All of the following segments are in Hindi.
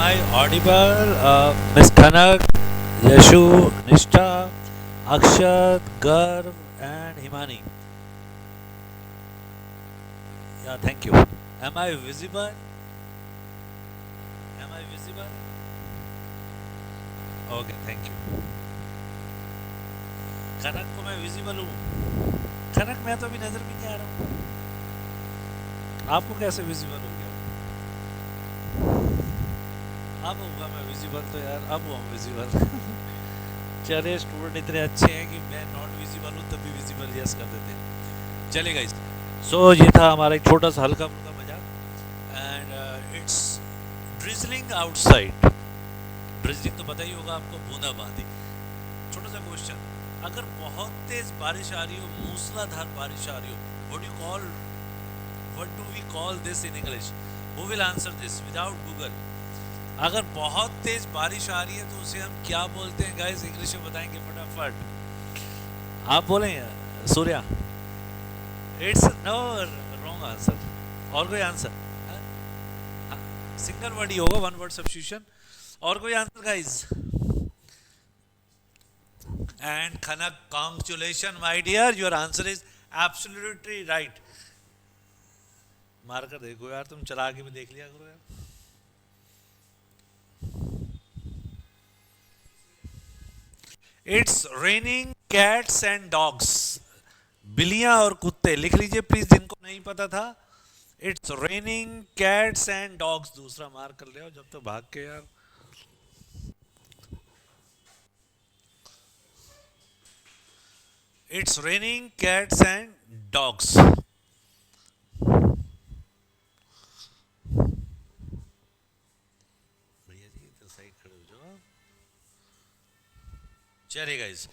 I audible? Miss Khanak, Yashu, Nishtha, Akshat, Garv, and Himani. Yeah, thank you. Am I visible? Am I visible? Okay, thank you. खनक को मैं विजिबल हूँ. खनक मैं तो अभी नजर भी नहीं आ रहा हूँ. आपको कैसे विजिबल हो गया? अब होगा मैं विजिबल तो यार, अब हुआ विजिबल. चलिए, स्टूडेंट इतने अच्छे हैं कि मैं नॉट विजिबल हूँ तब भी विजिबल यस कर देते हैं. चलिए गाइस, सो ये था हमारा एक छोटा सा हल्का फुल्का मजाक. And it's drizzling outside. Drizzling तो पता ही होगा आपको, बूंदाबांदी. छोटा सा क्वेश्चन, अगर बहुत तेज बारिश आ रही हो, मूसलाधार बारिश आ रही हो, what do we call this in English? Who will answer this without Google? अगर बहुत तेज बारिश आ रही है तो उसे हम क्या बोलते हैं गाइस? इंग्लिश में बताएंगे फटाफट. आप बोलें Surya? It's no wrong answer. और कोई आंसर? सिंगल वर्ड ही होगा, वन वर्ड सब्स्टिट्यूशन. और कोई answer guys? And Khanak, congratulation my dear, your answer is absolutely right. मार कर देखो यार, तुम चला के भी देख लिया करो यार. It's raining cats and dogs. बिल्लियां और कुत्ते लिख लीजिए प्लीज, जिनको नहीं पता था. It's raining cats and dogs. दूसरा मार कर ले जब तक भाग के यार. It's raining cats and dogs. भैया जी इधर साइड खड़े हो जाओ. चलिए गाइस,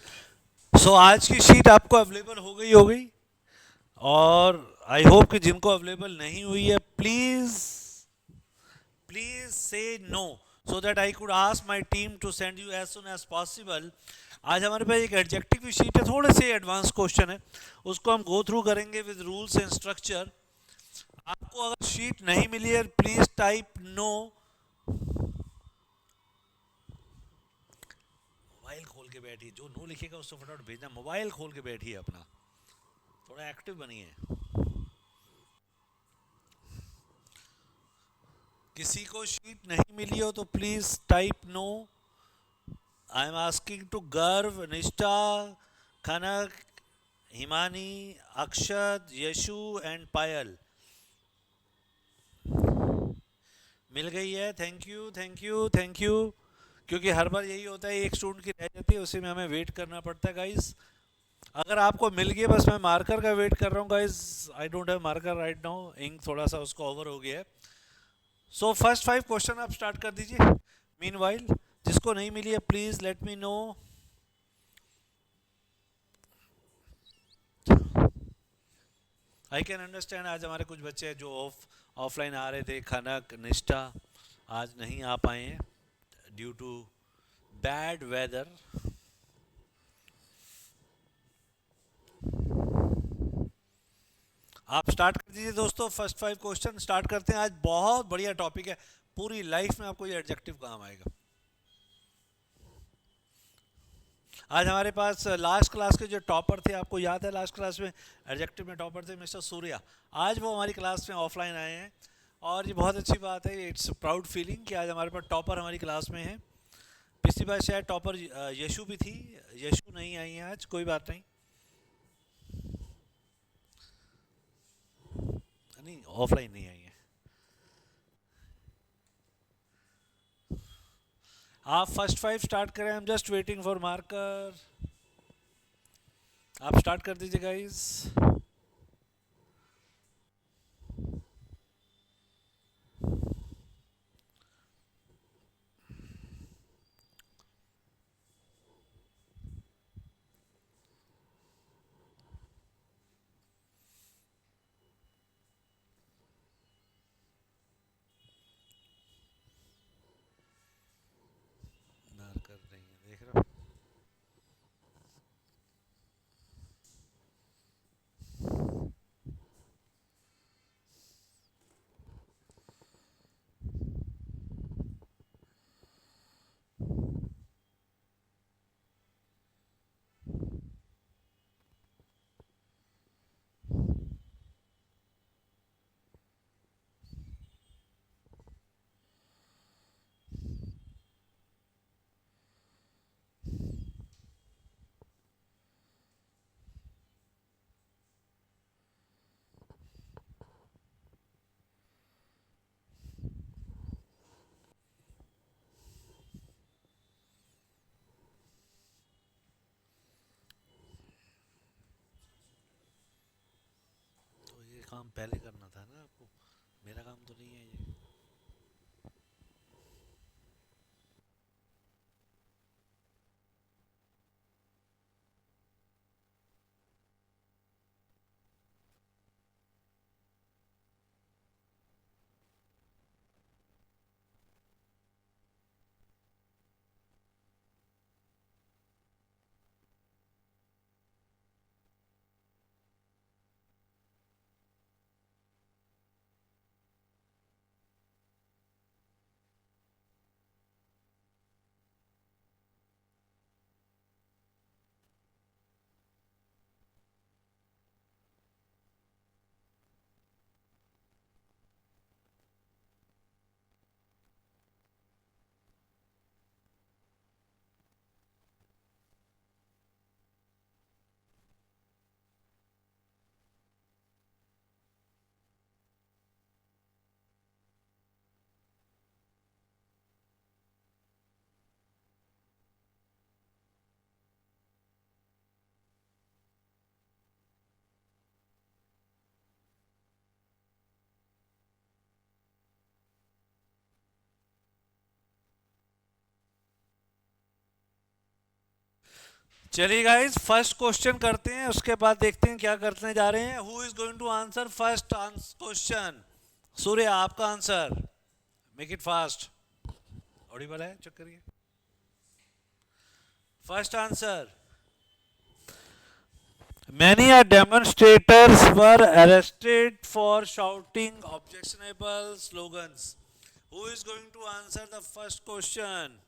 सो आज की शीट आपको अवेलेबल हो गई. और आई होप कि जिनको अवेलेबल नहीं हुई है, please please say no, so that I could ask my team to send you as soon as possible. आज हमारे पास एक एडजेक्टिव की शीट है, थोड़े से एडवांस क्वेश्चन है, उसको हम गो थ्रू करेंगे विद रूल्स एंड स्ट्रक्चर. आपको अगर शीट नहीं मिली है, प्लीज टाइप नो. मोबाइल खोल के बैठिए, जो नो लिखेगा उसको फटाफट भेजना. मोबाइल खोल के बैठिए अपना, थोड़ा एक्टिव बनिए. किसी को शीट नहीं मिली हो तो please type no. I am asking to Garv, Nishtha, Khanak, Himani, Akshat, Yashu and Payal. मिल गई है? Thank you thank you thank you. क्योंकि हर बार यही होता है, एक स्टूडेंट की रह जाती है, उसी में हमें वेट करना पड़ता है गाइस. अगर आपको मिल गई, बस मैं मार्कर का वेट कर रहा हूँ guys. I don't have marker right now, ink थोड़ा सा उसको ओवर हो गया है. सो फर्स्ट 5 क्वेश्चन आप स्टार्ट कर दीजिए. मीनवाइल, जिसको नहीं मिली है please let me know. I can understand, आज हमारे कुछ बच्चे हैं जो ऑफलाइन आ रहे थे. खनक, निष्ठा आज नहीं आ पाए हैं ड्यू टू बैड वेदर. आप स्टार्ट कर दीजिए दोस्तों. फर्स्ट 5 क्वेश्चन स्टार्ट करते हैं. आज बहुत बढ़िया टॉपिक है, पूरी लाइफ में आपको ये एडजेक्टिव काम आएगा. आज हमारे पास लास्ट क्लास के जो टॉपर थे, आपको याद है लास्ट क्लास में एडजेक्टिव में टॉपर थे मिस्टर सूर्या. आज वो हमारी क्लास में ऑफलाइन आए हैं, और ये बहुत अच्छी बात है. इट्स प्राउड फीलिंग कि आज हमारे पास टॉपर हमारी क्लास में है. पिछली बार शायद टॉपर यशु भी थी. यशु नहीं आई है आज, कोई बात नहीं. नहीं, ऑफलाइन नहीं आई है. आप फर्स्ट 5 स्टार्ट करें. I am just waiting for marker. आप स्टार्ट कर दीजिए गाइस. मार्कर नहीं है, देख रहा. काम पहले करना था ना आपको, मेरा काम तो नहीं है ये। चलिए गाइस, फर्स्ट क्वेश्चन करते हैं, उसके बाद देखते हैं क्या करने जा रहे हैं। Who is going to answer first question? Surya, आपका answer, make it fast. Audible है, चेक करिए। First answer, many demonstrators were arrested for shouting objectionable slogans. Who is going to answer the first question?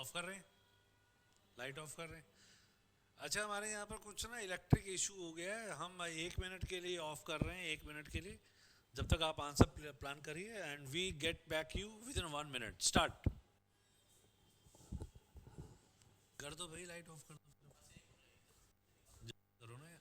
Of कर रहे हैं, लाइट ऑफ कर रहे हैं। अच्छा, हमारे यहाँ पर कुछ ना इलेक्ट्रिक इशू हो गया है, हम 1 मिनट के लिए ऑफ कर रहे हैं, 1 मिनट के लिए, जब तक आप आंसर प्लान करिए, and we get back you within 1 minute. Start कर दो भाई, लाइट ऑफ कर दो, करो ना यार।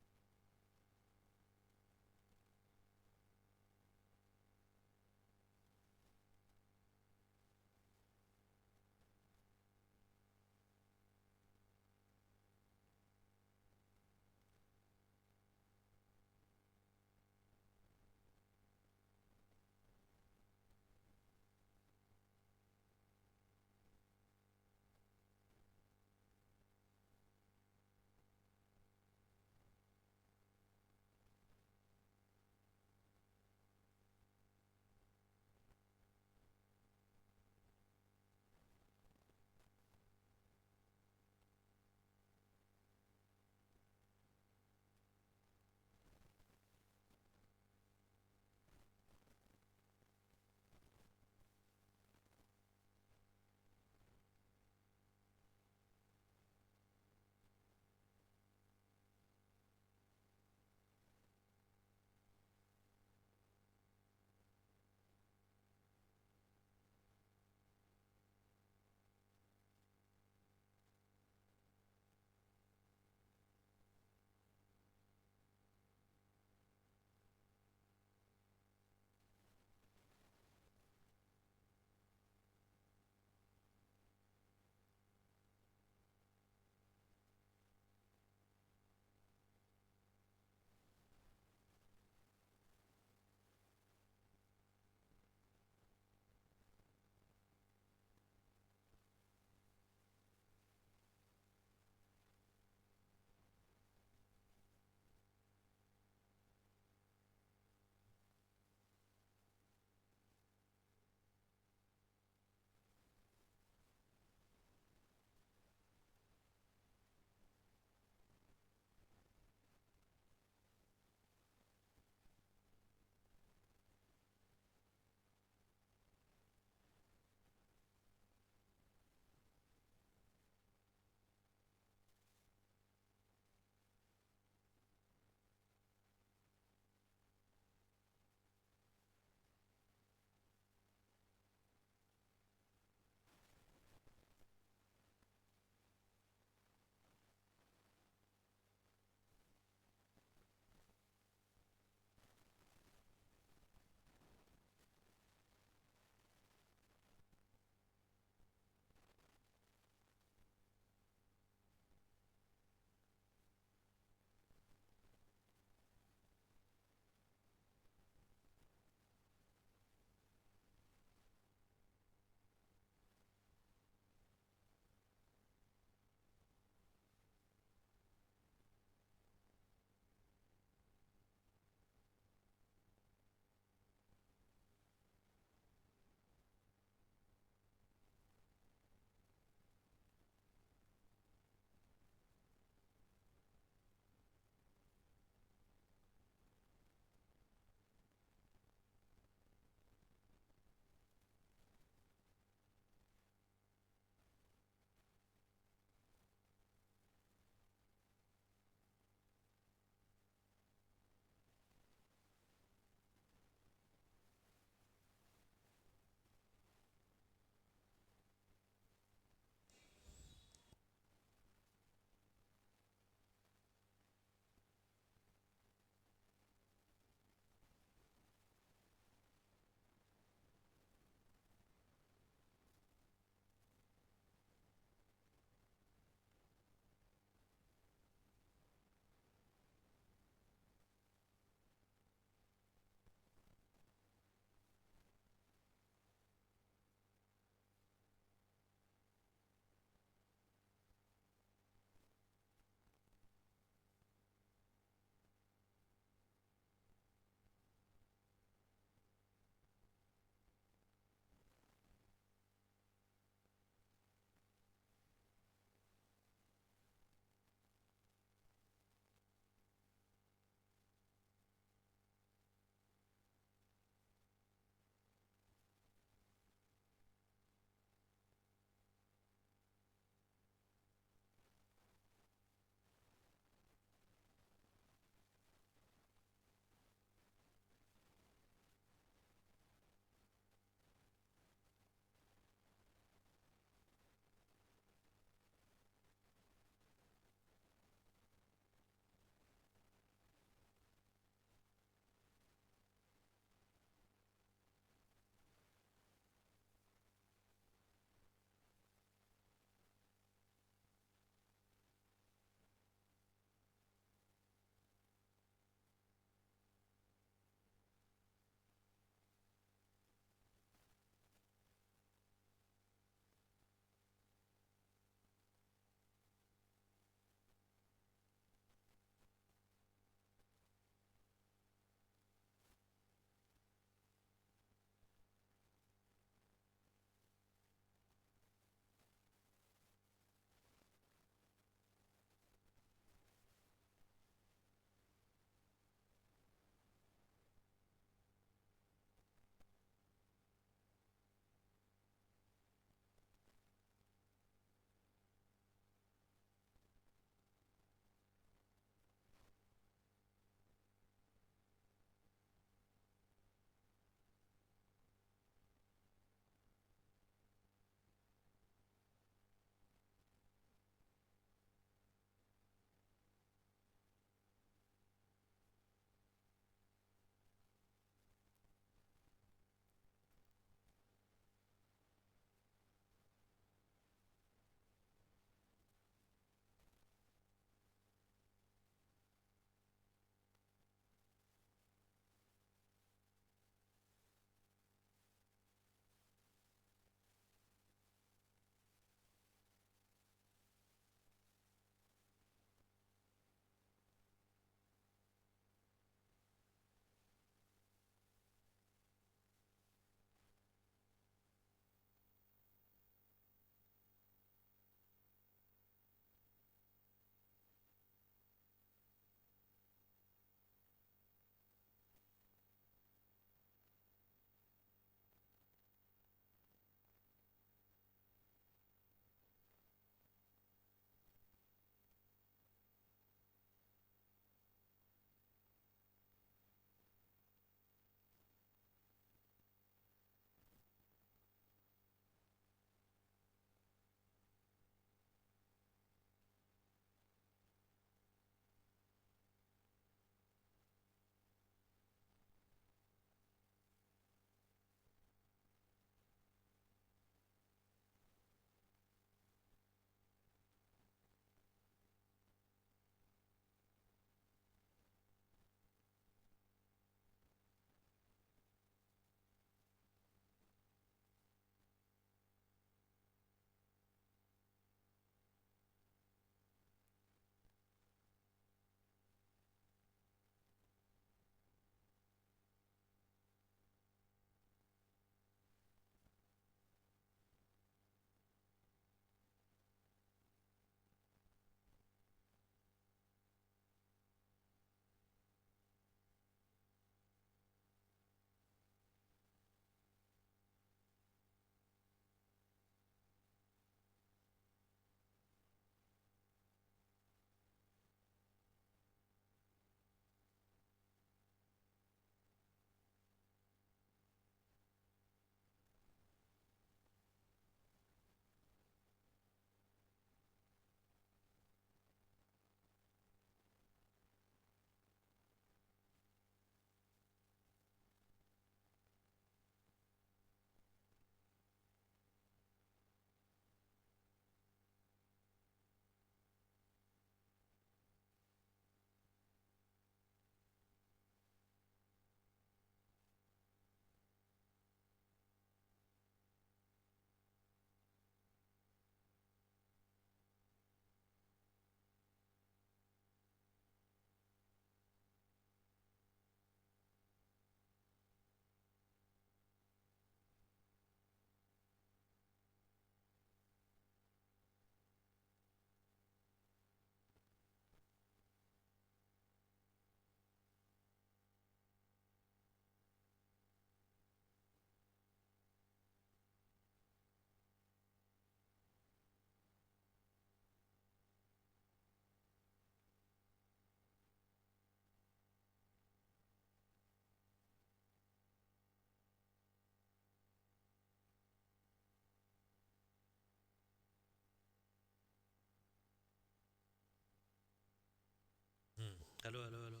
Hello hello hello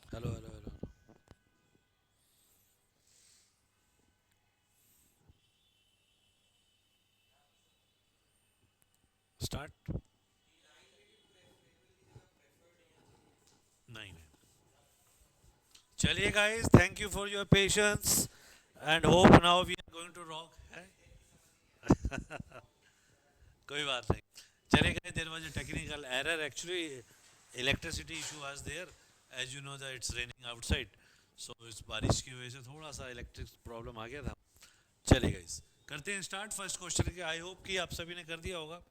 hello hello hello start. नहीं नहीं, चलिए guys, thank you for your patience and hope now we are going to rock है। कोई बात नहीं। चलिए guys, there was a technical error actually, electricity issue was there, as you know that it's raining outside, so इस बारिश की वजह से थोड़ा सा इलेक्ट्रिक प्रॉब्लम आ गया था। चलिए गाइस, करते हैं स्टार्ट फर्स्ट क्वेश्चन के। आई होप कि आप सभी ने कर दिया होगा।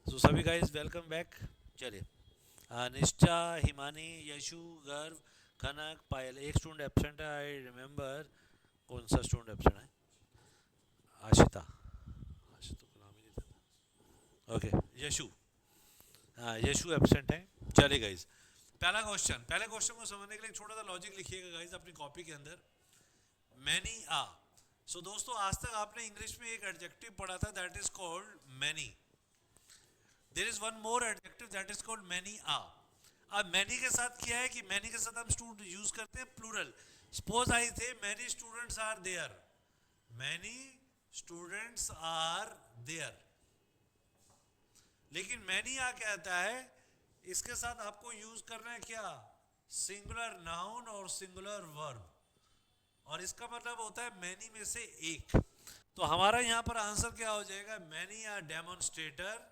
तो सभी गाइस वेलकम बैक। चलिए, निष्ठा, हिमानी, यशु, गर्व, कनक, पायल। एक स्टूडेंट एब्सेंट है, आई रिमेंबर। कौन सा स्टूडेंट एब्सेंट है? आशिता। आशिता को नाम ही नहीं था। ओके, यशु। हाँ, यशु एब्सेंट है। चलिए गाइस, पहले क्वेश्चन को समझने के लिए एक छोटा सा लॉजिक लिखिएगा गाइस अपनी कॉपी के अंदर। मैनी आ। सो दोस्तों, आज तक आपने इंग्लिश में एक एडजेक्टिव पढ़ा था, that is called many. There is one more adjective that is called many a. अब मैनी के साथ क्या है कि मैनी के साथ हम स्टूडेंट यूज करते हैं plural. Suppose I the many students are there, many students are there. लेकिन मैनी आ कहता है, इसके साथ आपको यूज करना है क्या? सिंगुलर नाउन और सिंगुलर वर्ब, और इसका मतलब होता है मैनी में से एक। तो हमारा यहां पर आंसर क्या हो जाएगा? मैनी आर डेमोन्स्ट्रेटर,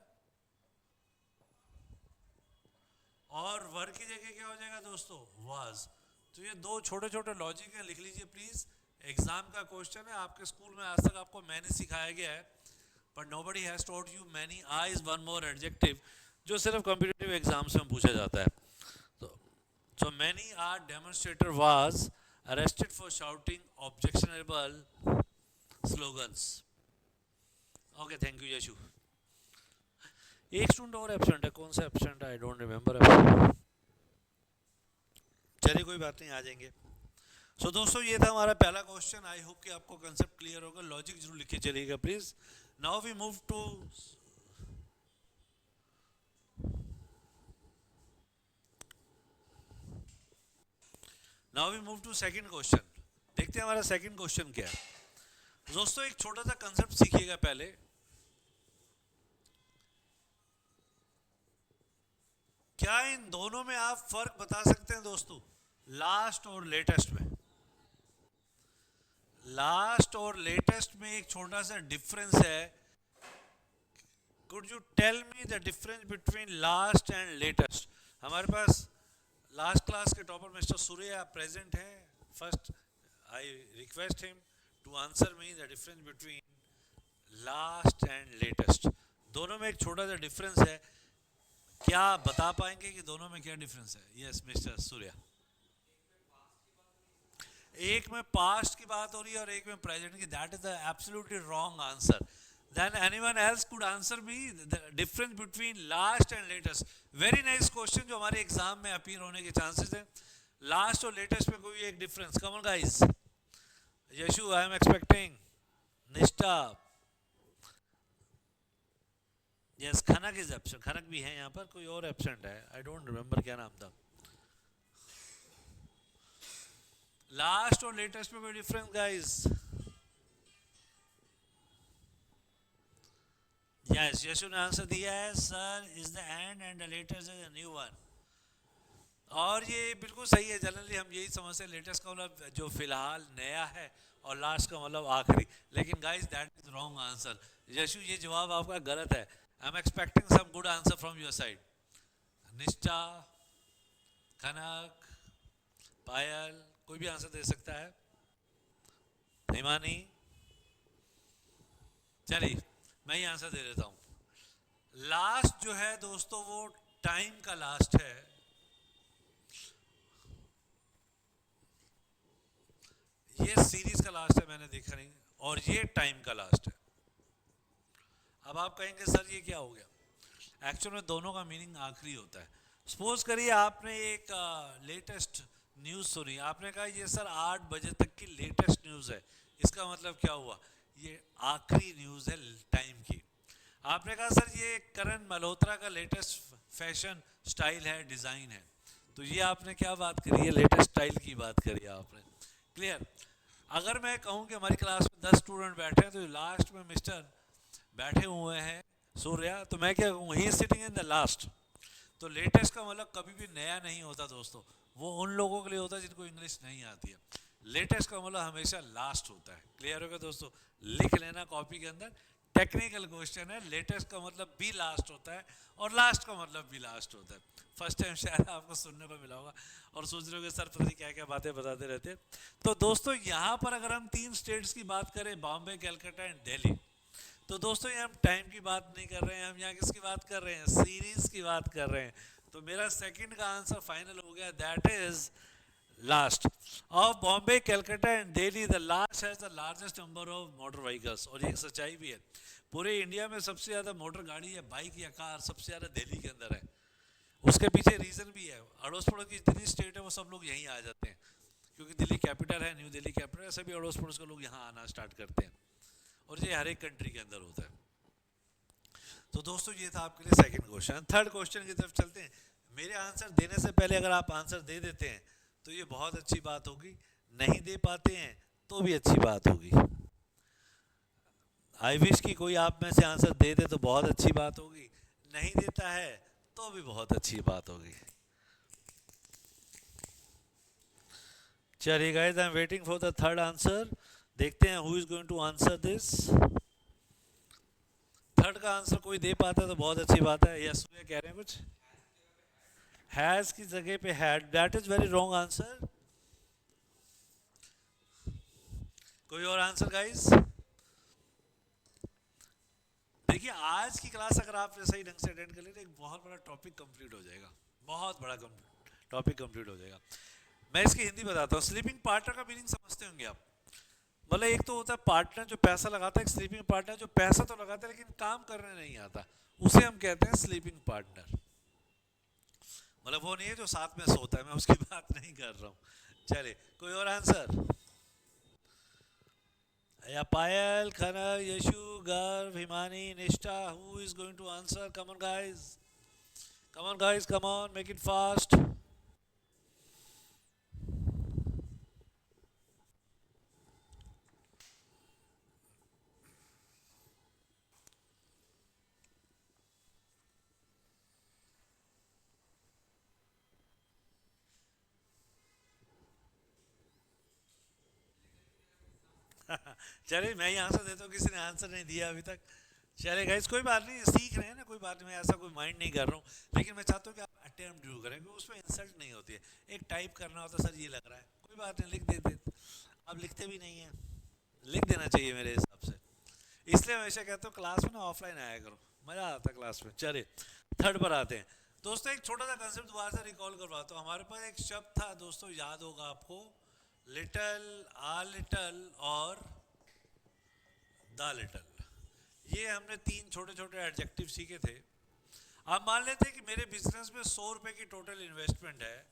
और वर्ग की जगह क्या हो जाएगा दोस्तों? वाज। तो ये दो छोटे छोटे लॉजिक है, लिख लीजिए प्लीज। एग्जाम का क्वेश्चन है, आपके स्कूल में आज तक आपको मैनी सिखाया गया है, but nobody has taught you many a is one more adjective, जो सिर्फ कॉम्पिटिटिव एग्जाम्स में पूछा जाता है। तो so many are demonstrator was arrested for shouting objectionable slogans. Okay, thank you Yashu. एक स्टूडेंट और एब्सेंट है, कौन सा एब्सेंट है? I don't remember. चलिए कोई बात नहीं, आ जाएंगे। सो दोस्तों, ये था हमारा पहला क्वेश्चन। आई होप कि आपको कंसेप्ट क्लियर होगा। लॉजिक जरूर लिख के चलिएगा please. Now we move to second question. देखते हैं हमारा सेकंड क्वेश्चन क्या है। दोस्तों, एक छोटा सा कंसेप्ट सीखिएगा पहले। क्या इन दोनों में आप फर्क बता सकते हैं दोस्तों? लास्ट और लेटेस्ट में, लास्ट और लेटेस्ट में एक छोटा सा डिफरेंस है। Could you tell me the difference between last and latest? हमारे पास लास्ट क्लास के टॉपर मिस्टर सूर्या प्रेजेंट है। First I request him to answer me the difference between last and latest. दोनों में एक छोटा सा डिफरेंस है, क्या आप बता पाएंगे कि दोनों में क्या डिफरेंस है? Yes mister Surya. एक में पास्ट की बात हो रही है और एक में प्रेजेंट की। That is the absolutely wrong answer. Than anyone else could answer me the difference between last and latest. Very nice question, जो हमारे एग्जाम में अपीयर होने के चांसेस हैं। लास्ट और लेटेस्ट में कोई एक difference? Come on guys. Yashu, I am expecting. Nishtha, yes. Khanak is absent, Khanak भी है यहाँ पर। कोई और एब्सेंट है, आई डोंट रिमेंबर क्या नाम था। लास्ट और लेटेस्ट में कोई डिफरेंस गाइस? यस, यशु ने आंसर दिया है, sir is the end and the latest is a new one. और ये बिल्कुल सही है। जनरली हम यही समझते हैं, लेटेस्ट का मतलब जो फिलहाल नया है, और लास्ट का मतलब आखिरी। लेकिन guys, that is wrong answer. Yashu, ये जवाब आपका गलत है। I am expecting some good answer from your side. Nishtha, Kanak, पायल, कोई भी आंसर दे सकता है। हिमानी, चलिए मैं ही आंसर दे देता हूं। लास्ट जो है दोस्तों, वो टाइम का लास्ट है। ये सीरीज का लास्ट है, मैंने देखा नहीं, और ये टाइम का लास्ट है। अब आप कहेंगे सर ये क्या हो गया? एक्चुअल में दोनों का मीनिंग आखिरी होता है। सपोज करिए आपने एक लेटेस्ट न्यूज़ सुनी, आपने कहा ये सर 8 बजे तक की लेटेस्ट न्यूज़ है। इसका मतलब क्या हुआ? ये आखिरी न्यूज़ है टाइम की। आपने कहा सर ये करण मल्होत्रा का लेटेस्ट फैशन स्टाइल है, डिज़ाइन है। तो ये आपने क्या बात करी है, लेटेस्ट स्टाइल की बात करी आपने। क्लियर। अगर मैं कहूँ कि हमारी क्लास में 10 स्टूडेंट बैठे हैं तो लास्ट में मिस्टर बैठे हुए हैं सूर्या, तो मैं क्या कहूँ, he is sitting in the last. तो लेटेस्ट का मतलब कभी भी नया नहीं होता दोस्तों, वो उन लोगों के लिए होता है जिनको इंग्लिश नहीं आती है। लेटेस्ट का मतलब हमेशा लास्ट होता है। क्लियर हो गया दोस्तों, लिख लेना कॉपी के अंदर, टेक्निकल क्वेश्चन है। लेटेस्ट का मतलब भी लास्ट होता है और लास्ट का मतलब भी लास्ट होता है। फर्स्ट टाइम शायद आपको सुनने को मिला होगा और सोच रहे होगे सर पता क्या क्या बातें बताते रहते हैं। तो दोस्तों यहाँ पर अगर हम 3 स्टेट्स की बात करें, बॉम्बे, कलकत्ता एंड दिल्ली, तो दोस्तों ये हम टाइम की बात नहीं कर रहे हैं, हम यहाँ किसकी बात कर रहे हैं, सीरीज की बात कर रहे हैं। तो मेरा सेकंड का आंसर फाइनल हो गया, that is last. Of Bombay, Calcutta and Delhi the last has the largest number of motor vehicles. और ये एक सच्चाई भी है, पूरे इंडिया में सबसे ज़्यादा मोटर गाड़ी या बाइक या कार सबसे ज़्यादा दिल्ली के अंदर है। उसके पीछे रीज़न भी है, अड़ोस पड़ोस की जितनी स्टेट है वो सब लोग यहीं आ जाते हैं, क्योंकि दिल्ली कैपिटल है, न्यू दिल्ली कैपिटल है, सभी अड़ोस पड़ोस के लोग यहाँ आना स्टार्ट करते हैं और ये हर एक कंट्री के अंदर होता है। तो दोस्तों ये था आपके लिए सेकंड क्वेश्चन। थर्ड क्वेश्चन की तरफ चलते हैं। मेरे आंसर देने से पहले अगर आप आंसर दे देते हैं तो ये बहुत अच्छी बात होगी, नहीं दे पाते हैं तो भी अच्छी बात होगी। आई विश कि कोई आप में से आंसर दे दे तो बहुत अच्छी बात होगी, नहीं देता है तो भी बहुत अच्छी बात होगी। चलिए guys, I am waiting for the third answer. देखते हैं who is going to answer this. Third का आंसर कोई दे पाता है तो बहुत अच्छी बात है। यस, सूर्य कह रहे हैं कुछ, हैज की जगह पे had, that is very wrong answer. कोई और आंसर गाइस? देखिए आज की क्लास अगर आप सही ढंग से अटेंड कर ले तो एक बहुत बड़ा टॉपिक कंप्लीट हो जाएगा, बहुत बड़ा टॉपिक कंप्लीट हो जाएगा। मैं इसकी हिंदी बताता हूँ। स्लीपिंग पार्टनर का मीनिंग समझते होंगे आप। मतलब एक तो होता है पार्टनर जो पैसा लगाता है, एक स्लीपिंग पार्टनर जो पैसा तो लगाता है लेकिन काम करने नहीं आता, उसे हम कहते हैं स्लीपिंग पार्टनर। मतलब वो नहीं है जो साथ में सोता है, मैं उसकी बात नहीं कर रहा हूँ। चलिए कोई और आंसर? या पायल, खनक, Yeshu, Garv, Himani, Nishtha, who is going to answer? Come on guys, come on guys, come on, make it fast. चलिए मैं ही आंसर देता हूँ, किसी ने आंसर नहीं दिया अभी तक। चले गाइस कोई बात नहीं, सीख रहे हैं ना, कोई बात नहीं, मैं ऐसा कोई माइंड नहीं कर रहा हूँ, लेकिन मैं चाहता हूँ कि आप अटेम्प्ट जरूर करें क्योंकि उसमें इंसल्ट नहीं होती है। एक टाइप करना होता है, सर ये लग रहा है, कोई बात नहीं, लिख देते। आप लिखते भी नहीं हैं, लिख देना चाहिए मेरे हिसाब से। इसलिए हमेशा कहता हूँ क्लास में ना ऑफलाइन आया करो, मज़ा आता है क्लास में। चलिए थर्ड पर आते हैं दोस्तों। एक छोटा सा कंसेप्ट दोबारा से रिकॉल करवाता हूँ। हमारे पास एक शब्द था दोस्तों, याद होगा आपको, लिटल, आ लिटल और द लिटल। ये हमने 3 छोटे छोटे एडजेक्टिव सीखे थे। आप मान लेते हैं कि मेरे बिजनेस में 100 रुपये की टोटल इन्वेस्टमेंट है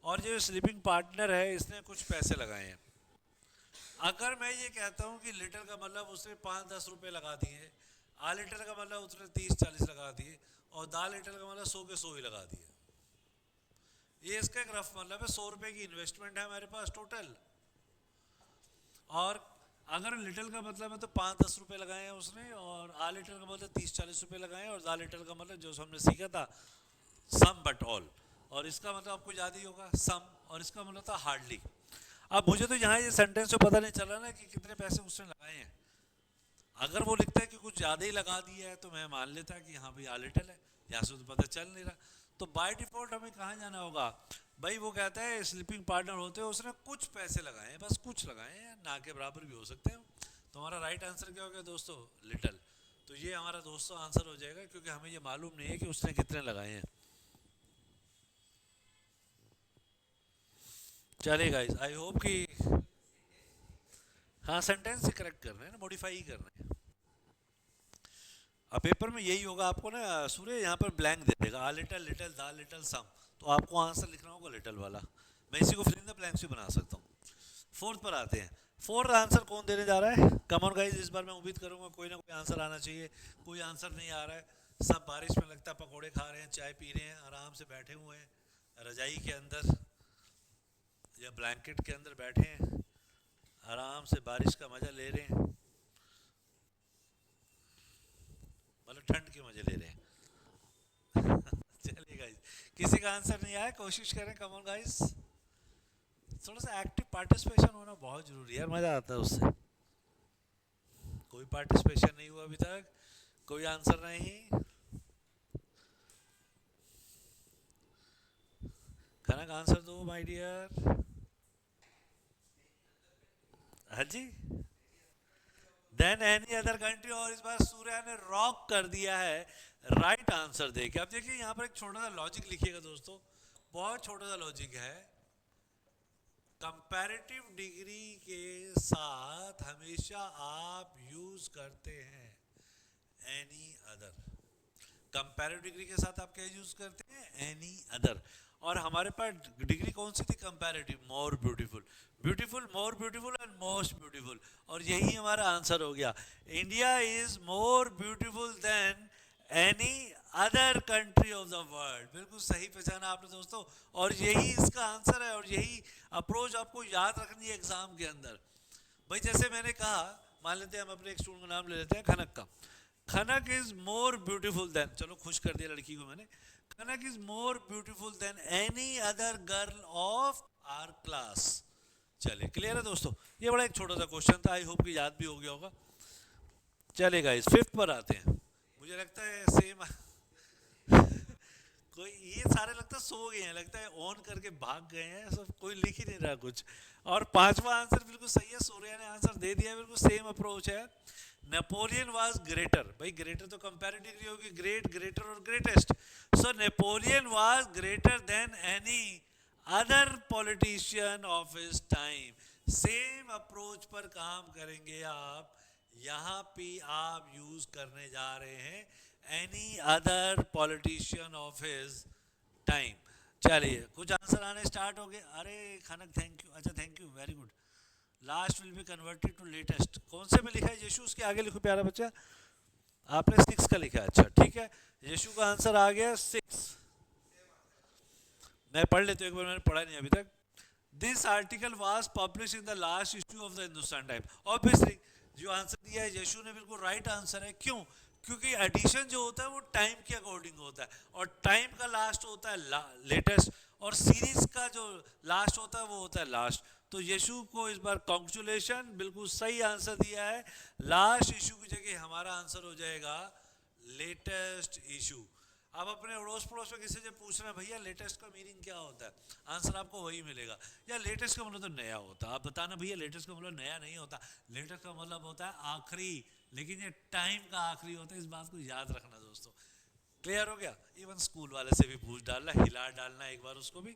और जो स्लीपिंग पार्टनर है इसने कुछ पैसे लगाए हैं। अगर मैं ये कहता हूँ कि लिटल का मतलब उसने 5-10 रुपये लगा दिए, आ लिटल का मतलब उसने 30-40 लगा दिए और दा लिटल का मतलब 100 के 100 ही लगा दिए, ये इसका एक रफ मतलब है। 100 रुपये की इन्वेस्टमेंट है हमारे पास टोटल, और अगर लिटल का मतलब है तो 5-10 रुपये लगाए हैं उसने, और आ लिटल का मतलब 30-40 रुपये लगाए हैं, और दा लिटल का मतलब जो हमने सीखा था सम बट ऑल, और इसका मतलब आपको याद ही होगा सम, और इसका मतलब था हार्डली। अब मुझे तो यहाँ ये सेंटेंस से पता नहीं चल रहा ना कि कितने पैसे उसने लगाए हैं। अगर वो लिखता है कि कुछ ज़्यादा ही लगा दिया है तो मैं मान लेता कि हाँ भाई आ लिटल है, यहाँ से तो पता चल नहीं रहा। तो बाय डिफॉल्ट हमें कहाँ जाना होगा भाई? वो कहता है स्लीपिंग पार्टनर होते हैं उसने कुछ पैसे लगाए हैं, बस कुछ लगाए हैं, ना के बराबर भी हो सकते हैं। तो हमारा राइट आंसर क्या हो गया दोस्तों? लिटल। तो ये हमारा दोस्तों आंसर हो जाएगा क्योंकि हमें ये मालूम नहीं है कि उसने कितने लगाए हैं। चलिए गाइस, आई होप कि हाँ सेंटेंस से करेक्ट कर रहे हैं ना, मॉडिफाई ही कर रहे हैं। अब पेपर में यही होगा, आपको ना सूर्य यहाँ पर ब्लैंक दे देगा, आ लिटल, लिटल, दा लिटल, सम, तो आपको आंसर लिखना होगा लिटल वाला। मैं इसी को फिल इन द ब्लैंक्स भी बना सकता हूँ। फोर्थ पर आते हैं। फोर्थ आंसर कौन देने जा रहा है? कम ऑन गाइस, इस बार मैं उम्मीद करूंगा कोई ना कोई आंसर आना चाहिए। कोई आंसर नहीं आ रहा है, सब बारिश में लगता है पकौड़े खा रहे हैं, चाय पी रहे हैं, आराम से बैठे हुए हैं, रजाई के अंदर या ब्लैंकेट के अंदर बैठे हैं, आराम से बारिश का मज़ा ले रहे हैं, मतलब ठंड के मज़े ले रहे हैं। चलिए गाइस, किसी का आंसर नहीं आया, कोशिश करें, कम ऑन गाइस। थोड़ा सा एक्टिव पार्टिसिपेशन होना बहुत जरूरी है यार, मज़ा आता है उससे। कोई पार्टिसिपेशन नहीं हुआ अभी तक, कोई आंसर नहीं। कनक आंसर दो माय डियर। हाँ जी, देन एनी अदर कंट्री। और इस बार सूर्या ने रॉक कर दिया है राइट आंसर देके। अब देखिए यहाँ पर एक छोटा सा लॉजिक लिखिएगा दोस्तों, बहुत छोटा सा लॉजिक है। कंपैरेटिव डिग्री के साथ हमेशा आप यूज करते हैं एनी अदर। कंपैरेटिव डिग्री के साथ आप क्या यूज करते हैं, एनी अदर। और हमारे पास डिग्री कौन सी थी, comparative, more beautiful. Beautiful, more beautiful and most beautiful, और यही हमारा आंसर हो गया। India is more beautiful than any other country of the world. बिल्कुल सही पहचाना आपने दोस्तों, और यही इसका आंसर है, और यही अप्रोच आपको याद रखनी है एग्जाम के अंदर। भाई जैसे मैंने कहा, मान लेते हैं हम अपने एक स्टूडेंट का नाम ले लेते हैं, खनक का। खनक इज मोर ब्यूटीफुल देन, चलो खुश कर दिया लड़की को मैंने, Khanak is more beautiful than any other girl of our class. चलिए क्लियर है दोस्तों, ये बड़ा एक छोटा सा क्वेश्चन था, आई होप कि याद भी हो गया होगा। चलेगा, इस फिफ्थ पर आते हैं। मुझे लगता है सेम कोई ये सारे लगता है सो गए हैं, लगता है ऑन करके भाग गए हैं सब, कोई लिख ही नहीं रहा कुछ। और पांचवा आंसर बिल्कुल सही है, सूर्या ने आंसर दे दिया, बिल्कुल सेम अप्रोच है। Napoleon was greater. भाई ग्रेटर तो कंपैरेटिव डिग्री होगी, ग्रेट, ग्रेटर और greatest. So Napoleon was greater than any other politician of his time. Same approach पर काम करेंगे आप, यहाँ पे आप यूज करने जा रहे हैं any other politician of his time. चलिए कुछ आंसर आने स्टार्ट हो गए। अरे खनक थैंक यू, अच्छा thank you, very good. Last will be converted to latest, कौन से में लिखा है यीशु, उसके आगे लिखो प्यारा बच्चा। आपने 6 का लिखा है, अच्छा ठीक है। यीशु का आंसर आ गया 6। मैं पढ़ लेता हूँ एक बार, मैंने पढ़ा नहीं अभी तक। This article was publish in the last issue of the Hindustan time. Obviously जो आंसर दिया है यीशु ने, बिल्कुल राइट आंसर है। क्यों? क्योंकि एडिशन जो होता है वो टाइम के अकॉर्डिंग होता है, और टाइम का लास्ट होता है लेटेस्ट, और सीरीज का जो लास्ट होता है वो होता है लास्ट। तो यीशु को इस बार कॉन्ग्रेचुलेशन, बिल्कुल सही आंसर दिया है। लास्ट इशू की जगह हमारा आंसर हो जाएगा लेटेस्ट इशू। आप अपने अड़ोस पड़ोस में किसी से पूछ रहे हैं भैया लेटेस्ट का मीनिंग क्या होता है, आंसर आपको वही मिलेगा। या लेटेस्ट का मतलब तो नया होता है, आप बताना भैया लेटेस्ट का मतलब नया नहीं होता, लेटेस्ट का मतलब होता है आखिरी, लेकिन ये टाइम का आखिरी होता है, इस बात को याद रखना दोस्तों। क्लियर हो गया? इवन स्कूल वाले से भी पूछ डालना, हिला डालना एक बार उसको भी।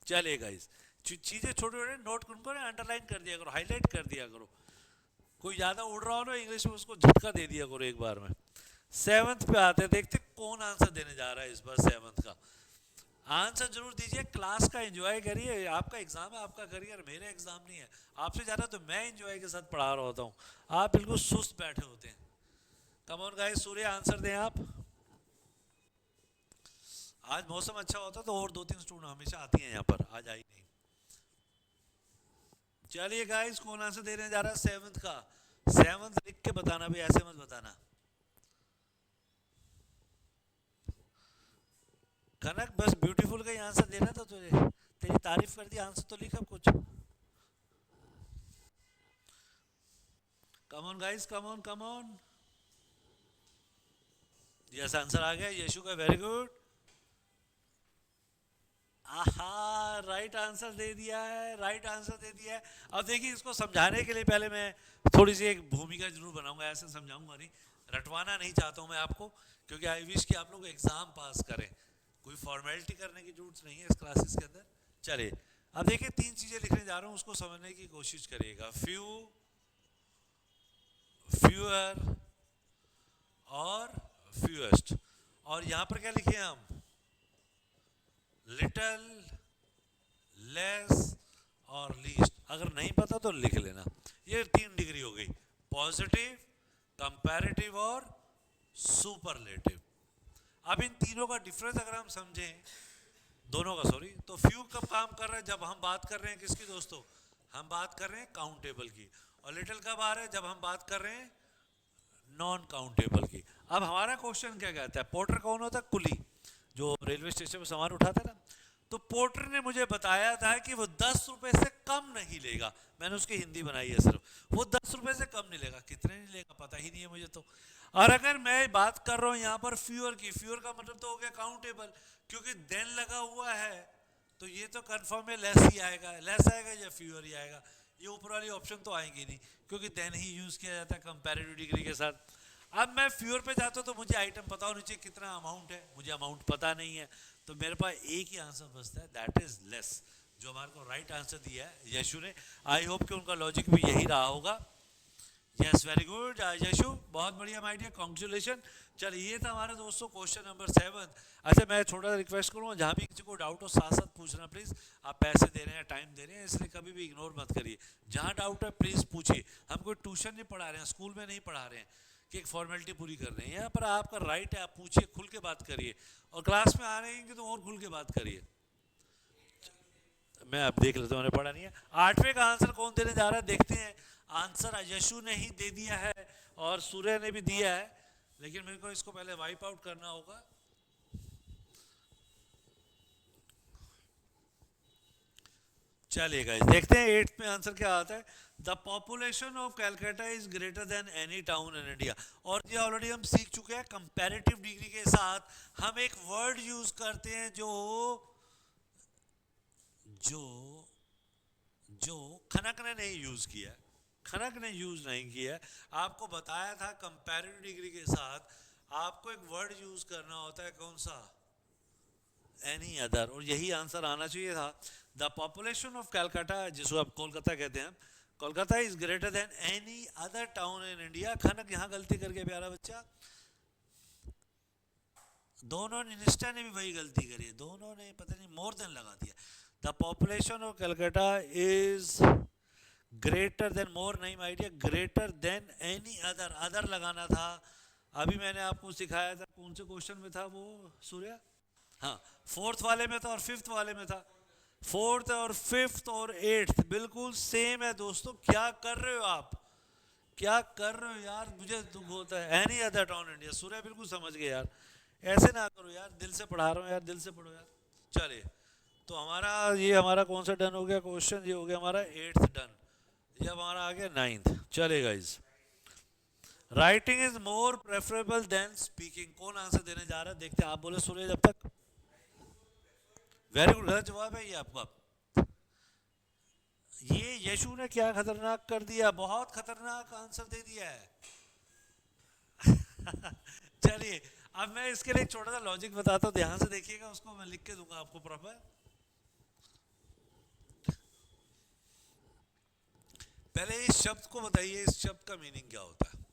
चलेगा, इस चीज़ें छोटे छोटे नोट करो, अंडरलाइन कर दिया करो, हाईलाइट कर दिया करो। कोई ज़्यादा उड़ रहा हो ना इंग्लिश में, उसको झटका दे दिया करो एक बार में। 7th पे आते हैं, देखते कौन आंसर देने जा रहा है इस बार 7th का। आंसर जरूर दीजिए, क्लास का एंजॉय करिए, आपका एग्जाम है, आपका करियर, मेरा एग्जाम नहीं है। आपसे ज़्यादा तो मैं एंजॉय के साथ पढ़ा रहा होता हूँ, आप बिल्कुल सुस्त बैठे होते हैं। कम ऑन गाइस, सूर्य आंसर दें आप। आज मौसम अच्छा होता तो और 2-3 स्टूडेंट हमेशा आती हैं यहाँ पर, आज आई नहीं। चलिए गाइस, कौन आंसर देने जा रहा है 7th का? 7th लिख के बताना भाई, ऐसे मत बताना। कनक बस ब्यूटीफुल का ही आंसर देना था तुझे, तेरी तारीफ कर दी, आंसर तो लिखा कुछ। Come on guys, come on come on. Yes, answer आ गया यीशु का, very good. Aha, right answer दे दिया है, राइट आंसर दे दिया है। अब देखिए, इसको समझाने के लिए पहले मैं थोड़ी सी एक भूमिका जरूर बनाऊंगा, ऐसे समझाऊंगा नहीं, रटवाना नहीं चाहता हूं मैं आपको, क्योंकि आई विश कि आप लोग एग्जाम पास करें, कोई फॉर्मेलिटी करने की जरूरत नहीं है इस क्लासेस के अंदर। चलिए, अब देखिए 3 चीजें लिखने जा रहा हूं, उसको समझने की कोशिश करिएगा। फ्यू, फ्यूअर और फ्यूएस्ट। और यहां पर क्या लिखे हम? लिटल, लेस और लीस्ट। अगर नहीं पता तो लिख लेना। ये 3 डिग्री हो गई, पॉजिटिव, कंपैरेटिव और सुपरलेटिव। अब इन तीनों का डिफरेंस अगर हम समझें, दोनों का सॉरी। तो फ्यू कब काम कर रहा है? जब हम बात कर रहे हैं किसकी दोस्तों? हम बात कर रहे हैं काउंटेबल की। और लिटिल कब आ रहा है? जब हम बात कर रहे हैं नॉन काउंटेबल की। अब हमारा क्वेश्चन क्या कहता है? पोर्टर कौन होता है? कुली, जो रेलवे स्टेशन पर सामान उठाता है ना। तो पोर्टर ने मुझे बताया था कि वो 10 रुपए से कम नहीं लेगा। मैंने उसकी हिंदी बनाई है सिर्फ। वो 10 रुपए से कम नहीं लेगा। कितने नहीं लेगा पता ही नहीं है मुझे तो। और अगर मैं बात कर रहा हूँ यहाँ पर फ्यूअर की, फ्यूअर का मतलब तो हो गया काउंटेबल, क्योंकि देन लगा हुआ है तो ये तो कंफर्म है लेस ही आएगा। लेस आएगा या फ्यूअर ही आएगा, ये ऊपर वाली ऑप्शन तो आएंगी नहीं, क्योंकि देन ही यूज किया जाता है कंपैरेटिव डिग्री के साथ। अब मैं फ्यूअर पे जाता हूँ तो मुझे आइटम पता होना चाहिए कितना अमाउंट है, मुझे अमाउंट पता नहीं है, तो मेरे पास एक ही आंसर बचता है, दैट इज लेस, जो हमारे को राइट आंसर दिया है यशु ने। आई होप कि उनका लॉजिक भी यही रहा होगा। यस, वेरी गुड यशु, बहुत बढ़िया माय डियर, कॉन्ग्रेचुलेशन। चलिए, ये था हमारे दोस्तों क्वेश्चन नंबर 7। अच्छा, मैं छोटा सा रिक्वेस्ट करूँगा, जहाँ भी किसी को डाउट हो साथ साथ पूछना प्लीज़। आप पैसे दे रहे हैं, टाइम दे रहे हैं, इसलिए कभी भी इग्नोर मत करिए। जहाँ डाउट है प्लीज़ पूछिए। हम कोई ट्यूशन नहीं पढ़ा रहे हैं, स्कूल में नहीं पढ़ा रहे हैं कि एक फॉर्मेलिटी पूरी कर रहे हैं। यहाँ पर आपका राइट है, आप पूछिए, खुल के बात करिए, और क्लास में आ रहे हैं तो और खुल के बात करिए। मैं अब देख लेता हूँ, मैंने पढ़ा नहीं है। 8वें का आंसर कौन देने जा रहा है देखते हैं। आंसर यशु ने ही दे दिया है और सूर्य ने भी दिया है, लेकिन मेरे को इसको पहले वाइप आउट करना होगा। चलिए गाइस, देखते हैं 8th में आंसर क्या आता है। The population of Calcutta is greater than any town in India. और ये ऑलरेडी हम सीख चुके हैं, कंपैरेटिव डिग्री के साथ हम एक वर्ड यूज करते हैं जो जो जो खनक ने नहीं यूज किया। खनक ने यूज नहीं किया। आपको बताया था कंपैरेटिव डिग्री के साथ आपको एक वर्ड यूज करना होता है, कौन सा? Any other. और यही आंसर आना चाहिए था। द पॉपुलेशन ऑफ कैलकाटा, जिसको आप कोलकाता कहते हैं, Kolkata is greater than any other town in India. Khanak यहाँ गलती करके प्यारा बच्चा, दोनों ने, निष्ठा ने भी वही गलती करी है, दोनों ने पता नहीं मोर देन लगा दिया। The population of Calcutta is greater than, more नहीं my dear, greater than any other. Other लगाना था। अभी मैंने आपको सिखाया था, कौन से क्वेश्चन में था वो सूर्या? हाँ, 4th वाले में था और 5th वाले में था। 4th और 5th और 8th बिल्कुल सेम है दोस्तों। क्या कर रहे हो आप? क्या कर रहे हो यार? मुझे दुख होता है। एनी अदर टाउन इंडिया, सूर्य बिल्कुल समझ गए यार। ऐसे ना करो यार, दिल से पढ़ा रहा हूँ यार, दिल से पढ़ो यार। चलिए, तो हमारा ये हमारा कौन सा डन हो गया क्वेश्चन? ये हो गया हमारा 8th डन। ये हमारा आ गया 9th। चलिए guys, writing is more preferable than speaking. कौन आंसर देने जा रहा है देखते हैं। आप बोले सूर्य जब तक। वेरी गुड, गलत जवाब है ये आपका। ये यशु ने क्या खतरनाक कर दिया, बहुत खतरनाक आंसर दे दिया है। चलिए, अब मैं इसके लिए एक छोटा सा लॉजिक बताता हूँ, ध्यान से देखिएगा, उसको मैं लिख के दूंगा आपको प्रॉपर। पहले इस शब्द को बताइए, इस शब्द का मीनिंग क्या होता है?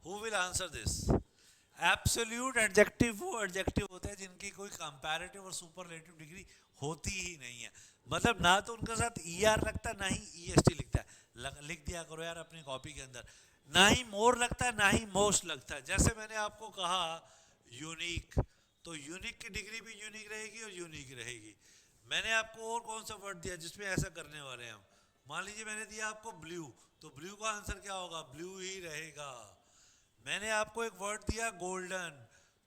Who will answer this? Absolute adjective वो एडजेक्टिव होते हैं जिनकी कोई कंपैरेटिव और सुपरलेटिव डिग्री होती ही नहीं है। मतलब ना तो उनके साथ ईआर लगता, ना ही ईएसटी लिखता है। लिख दिया करो यार अपनी कॉपी के अंदर। ना ही मोर लगता है, ना ही मोस्ट लगता है। जैसे मैंने आपको कहा यूनिक, तो यूनिक की डिग्री भी यूनिक रहेगी और यूनिक रहेगी। मैंने आपको और कौन सा वर्ड दिया जिसमें ऐसा करने वाले हैं हम? मान लीजिए मैंने दिया आपको ब्लू, तो ब्लू का आंसर क्या होगा? ब्लू ही रहेगा। मैंने आपको एक वर्ड दिया गोल्डन,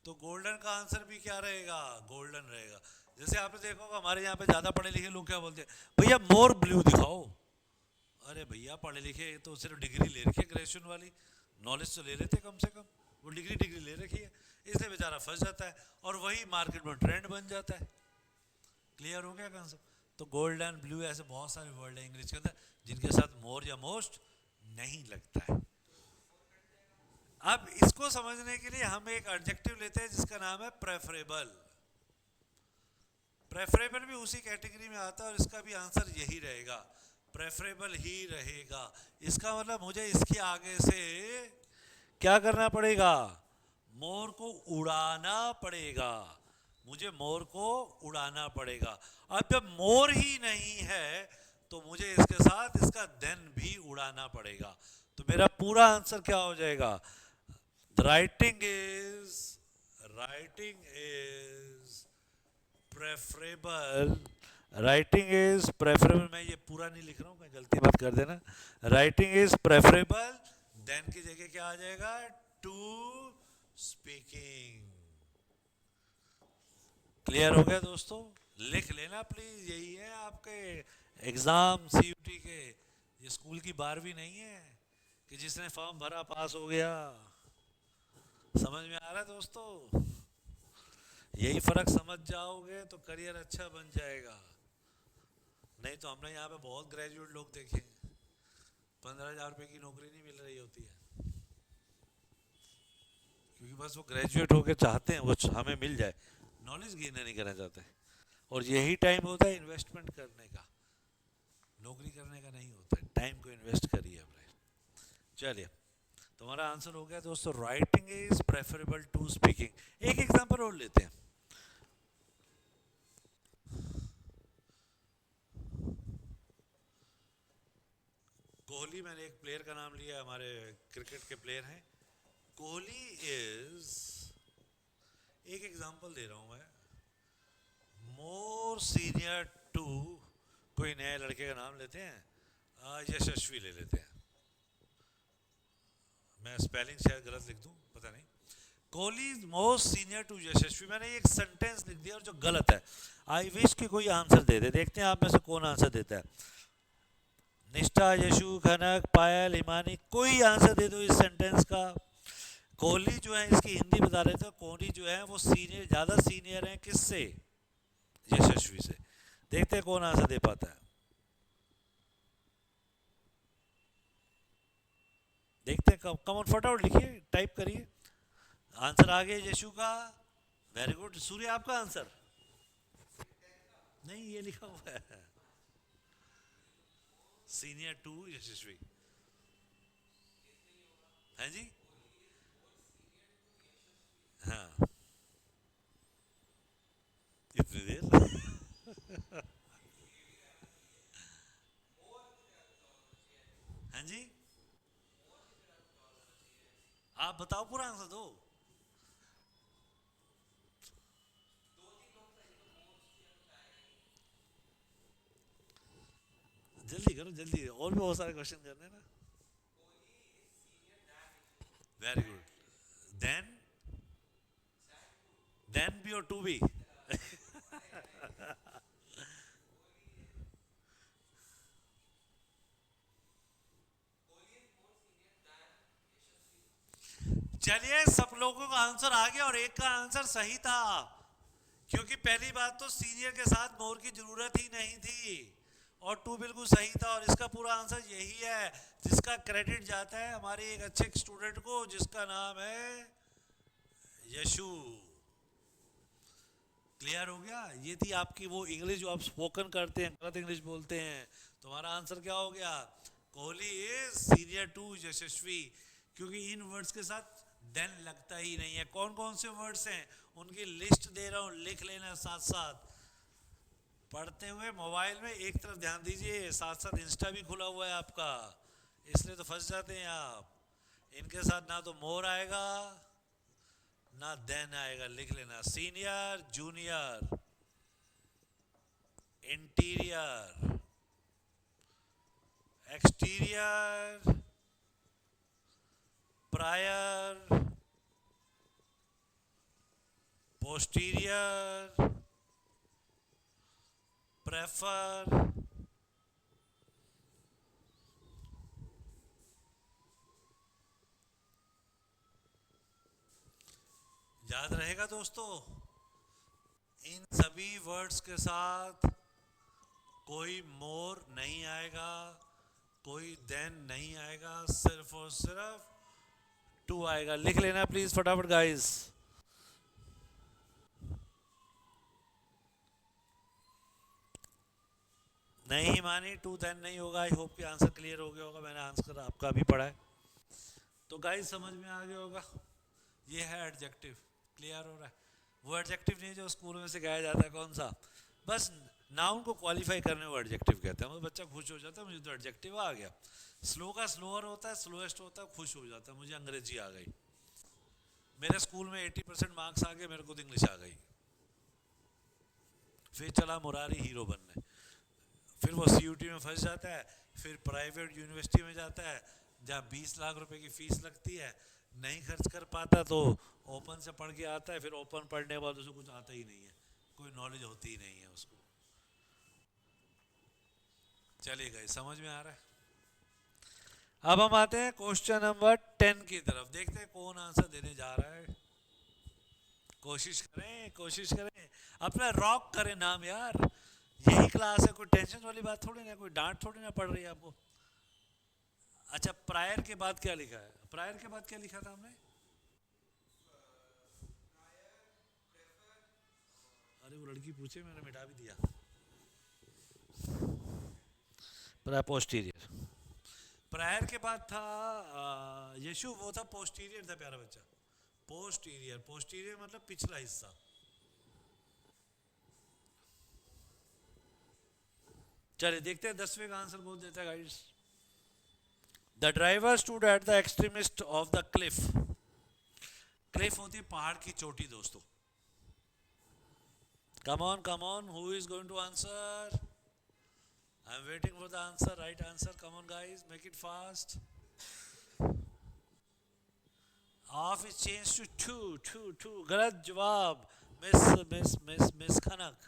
तो गोल्डन का आंसर भी क्या रहेगा? गोल्डन रहेगा। जैसे आपने देखा होगा हमारे यहाँ पे ज़्यादा पढ़े लिखे लोग क्या बोलते हैं, भैया मोर ब्लू दिखाओ। अरे भैया पढ़े लिखे तो सिर्फ डिग्री ले रखी है ग्रेजुएशन वाली, नॉलेज तो ले लेते कम से कम। वो डिग्री ले रखी है, इसलिए बेचारा फंस जाता है और वही मार्केट में ट्रेंड बन जाता है। क्लियर हो गया कंसेप्ट? तो गोल्डन, ब्लू, ऐसे बहुत सारे वर्ड है इंग्लिश के अंदर जिनके साथ मोर या मोस्ट नहीं लगता है। अब इसको समझने के लिए हम एक एडजेक्टिव लेते हैं जिसका नाम है प्रेफरेबल। प्रेफरेबल भी उसी कैटेगरी में आता है और इसका भी आंसर यही रहेगा, प्रेफरेबल ही रहेगा। इसका मतलब मुझे इसके आगे से क्या करना पड़ेगा? मोर को उड़ाना पड़ेगा। मुझे मोर को उड़ाना पड़ेगा। अब जब मोर ही नहीं है तो मुझे इसके साथ इसका देन भी उड़ाना पड़ेगा। तो मेरा पूरा आंसर क्या हो जाएगा? The writing is writing is preferable, writing is preferable, मैं ये पूरा नहीं लिख रहा हूँ, मैं गलती मत कर देना। राइटिंग इज प्रेफरेबल देन की जगह क्या आ जाएगा, टू स्पीकिंग। क्लियर हो गया दोस्तों? लिख लेना प्लीज, यही है आपके एग्जाम सीयूटी के। ये स्कूल की 12वीं नहीं है कि जिसने फॉर्म भरा पास हो गया। समझ में आ रहा है दोस्तों? यही फर्क समझ जाओगे तो करियर अच्छा बन जाएगा। नहीं तो हमने यहाँ पे बहुत ग्रेजुएट लोग देखे, 15,000 रुपये की नौकरी नहीं मिल रही होती है, क्योंकि बस वो ग्रेजुएट होके चाहते हैं वो हमें मिल जाए, नॉलेज गेन नहीं करना चाहते। और यही टाइम होता है इन्वेस्टमेंट करने का, नौकरी करने का नहीं होता है। टाइम को इन्वेस्ट करिए अपने। चलिए, तुम्हारा आंसर हो गया दोस्तों, writing is preferable to speaking. एक एग्जांपल और लेते हैं। कोहली, मैंने एक प्लेयर का नाम लिया, हमारे क्रिकेट के प्लेयर हैं। कोहली इज, एक एग्जांपल दे रहा हूं मैं, मोर सीनियर टू, कोई नए लड़के का नाम लेते हैं, यशस्वी ले लेते हैं। मैं स्पेलिंग शायद गलत लिख दूं, पता नहीं। कोहली मोस्ट सीनियर टू यशस्वी, मैंने एक सेंटेंस लिख दिया और जो गलत है। आई विश कि कोई आंसर दे दे, देखते हैं आप में से कौन आंसर देता है। निष्ठा, यशु, खनक, पायल, हिमानी, कोई आंसर दे दो इस सेंटेंस का। कोहली जो है, इसकी हिंदी बता रहे थे, कोहली जो है वो सीनियर, ज़्यादा सीनियर है किससे, यशस्वी से। देखते हैं कौन आंसर दे पाता है, देखते हैं। कम ऑन फटाफट लिखिए, टाइप करिए। आंसर आ गया यशु का, वेरी गुड। सूर्य, आपका आंसर? नहीं, ये लिखा हुआ है सीनियर टू यशस्वी। है जी? हाँ, इतनी देर हाँ जी, आप बताओ, पूरा आंसर दो। जल्दी करो, जल्दी, और भी बहुत सारे क्वेश्चन करने हैं ना। Very good. देन बी और टू बी। चलिए, सब लोगों का आंसर आ गया और एक का आंसर सही था, क्योंकि पहली बात तो सीनियर के साथ मोर की जरूरत ही नहीं थी, और टू बिल्कुल सही था। और इसका पूरा आंसर यही है, जिसका क्रेडिट जाता है हमारे एक अच्छे स्टूडेंट को, जिसका नाम है यशु। क्लियर हो गया? ये थी आपकी वो इंग्लिश जो आप स्पोकन करते हैं, गलत इंग्लिश बोलते हैं। तुम्हारा आंसर क्या हो गया? कोहली इज सीनियर टू यशस्वी, क्योंकि इन वर्ड्स के साथ देन लगता ही नहीं है। कौन कौन से वर्ड्स हैं उनकी लिस्ट दे रहा हूं, लिख लेना साथ साथ। पढ़ते हुए मोबाइल में एक तरफ ध्यान दीजिए, साथ साथ इंस्टा भी खुला हुआ है आपका, इसलिए तो फंस जाते हैं आप। इनके साथ ना तो मोर आएगा ना देन आएगा, लिख लेना। Senior, junior, interior, exterior, prior, posterior, prefer. याद रहेगा दोस्तों? इन सभी वर्ड्स के साथ कोई मोर नहीं आएगा, कोई देन नहीं आएगा, सिर्फ और सिर्फ टू आएगा। लिख लेना प्लीज फटाफट गाइस। नहीं मानी, टू देन नहीं होगा। आई होप कि आंसर क्लियर हो गया होगा, मैंने आंसर आपका भी पढ़ा है तो गाइस समझ में आ गया होगा। ये है एडजेक्टिव। क्लियर हो रहा है? वो एडजेक्टिव नहीं जो स्कूल में सिखाया जाता है, कौन सा, बस नाउन को क्वालिफाई करने को एडजेक्टिव कहते हैं। मतलब बच्चा खुश हो जाता है, मुझे तो एडजेक्टिव आ गया। स्लो का स्लोअर होता है, स्लोएस्ट होता है, खुश हो जाता है, मुझे अंग्रेजी आ गई। मेरे स्कूल में 80% मार्क्स आ गए, मेरे को तो इंग्लिश आ गई। फिर चला मुरारी हीरो बनने, फिर वो सीयूटी में फंस जाता है, फिर प्राइवेट यूनिवर्सिटी में जाता है जहाँ 20 लाख रुपए की फीस लगती है, नहीं खर्च कर पाता तो ओपन से पढ़ के आता है, फिर ओपन पढ़ने के बाद उसे कुछ आता ही नहीं है, कोई नॉलेज होती ही नहीं है उसको। चलिए गए, समझ में आ रहा है। अब हम आते हैं क्वेश्चन नंबर 10 की तरफ, देखते हैं कौन आंसर देने जा रहा है। कोशिश करें, कोशिश करें, अपना रॉक करें नाम यार, यही क्लास है, कोई टेंशन वाली बात थोड़ी ना, कोई डांट थोड़ी ना पड़ रही है आपको। अच्छा, प्रायर के बाद क्या लिखा है, प्रायर के बाद क्या लिखा था हमने? अरे वो लड़की पूछे, मैंने मिटा भी दिया। पोस्टीरियर, प्रायर के बाद था यीशु, वो था पोस्टीरियर था प्यारा बच्चा। पोस्टीरियर, पोस्टीरियर मतलब पिछला हिस्सा। चलिए देखते हैं 10वें का आंसर कौन देता है guys. The driver stood at the extremist of the cliff. Cliff होती है पहाड़ की चोटी दोस्तों। Come on, who is going to answer? I am waiting for the answer, right answer, come on guys, make it fast. Of is change to to, गलत जवाब, miss Khanak.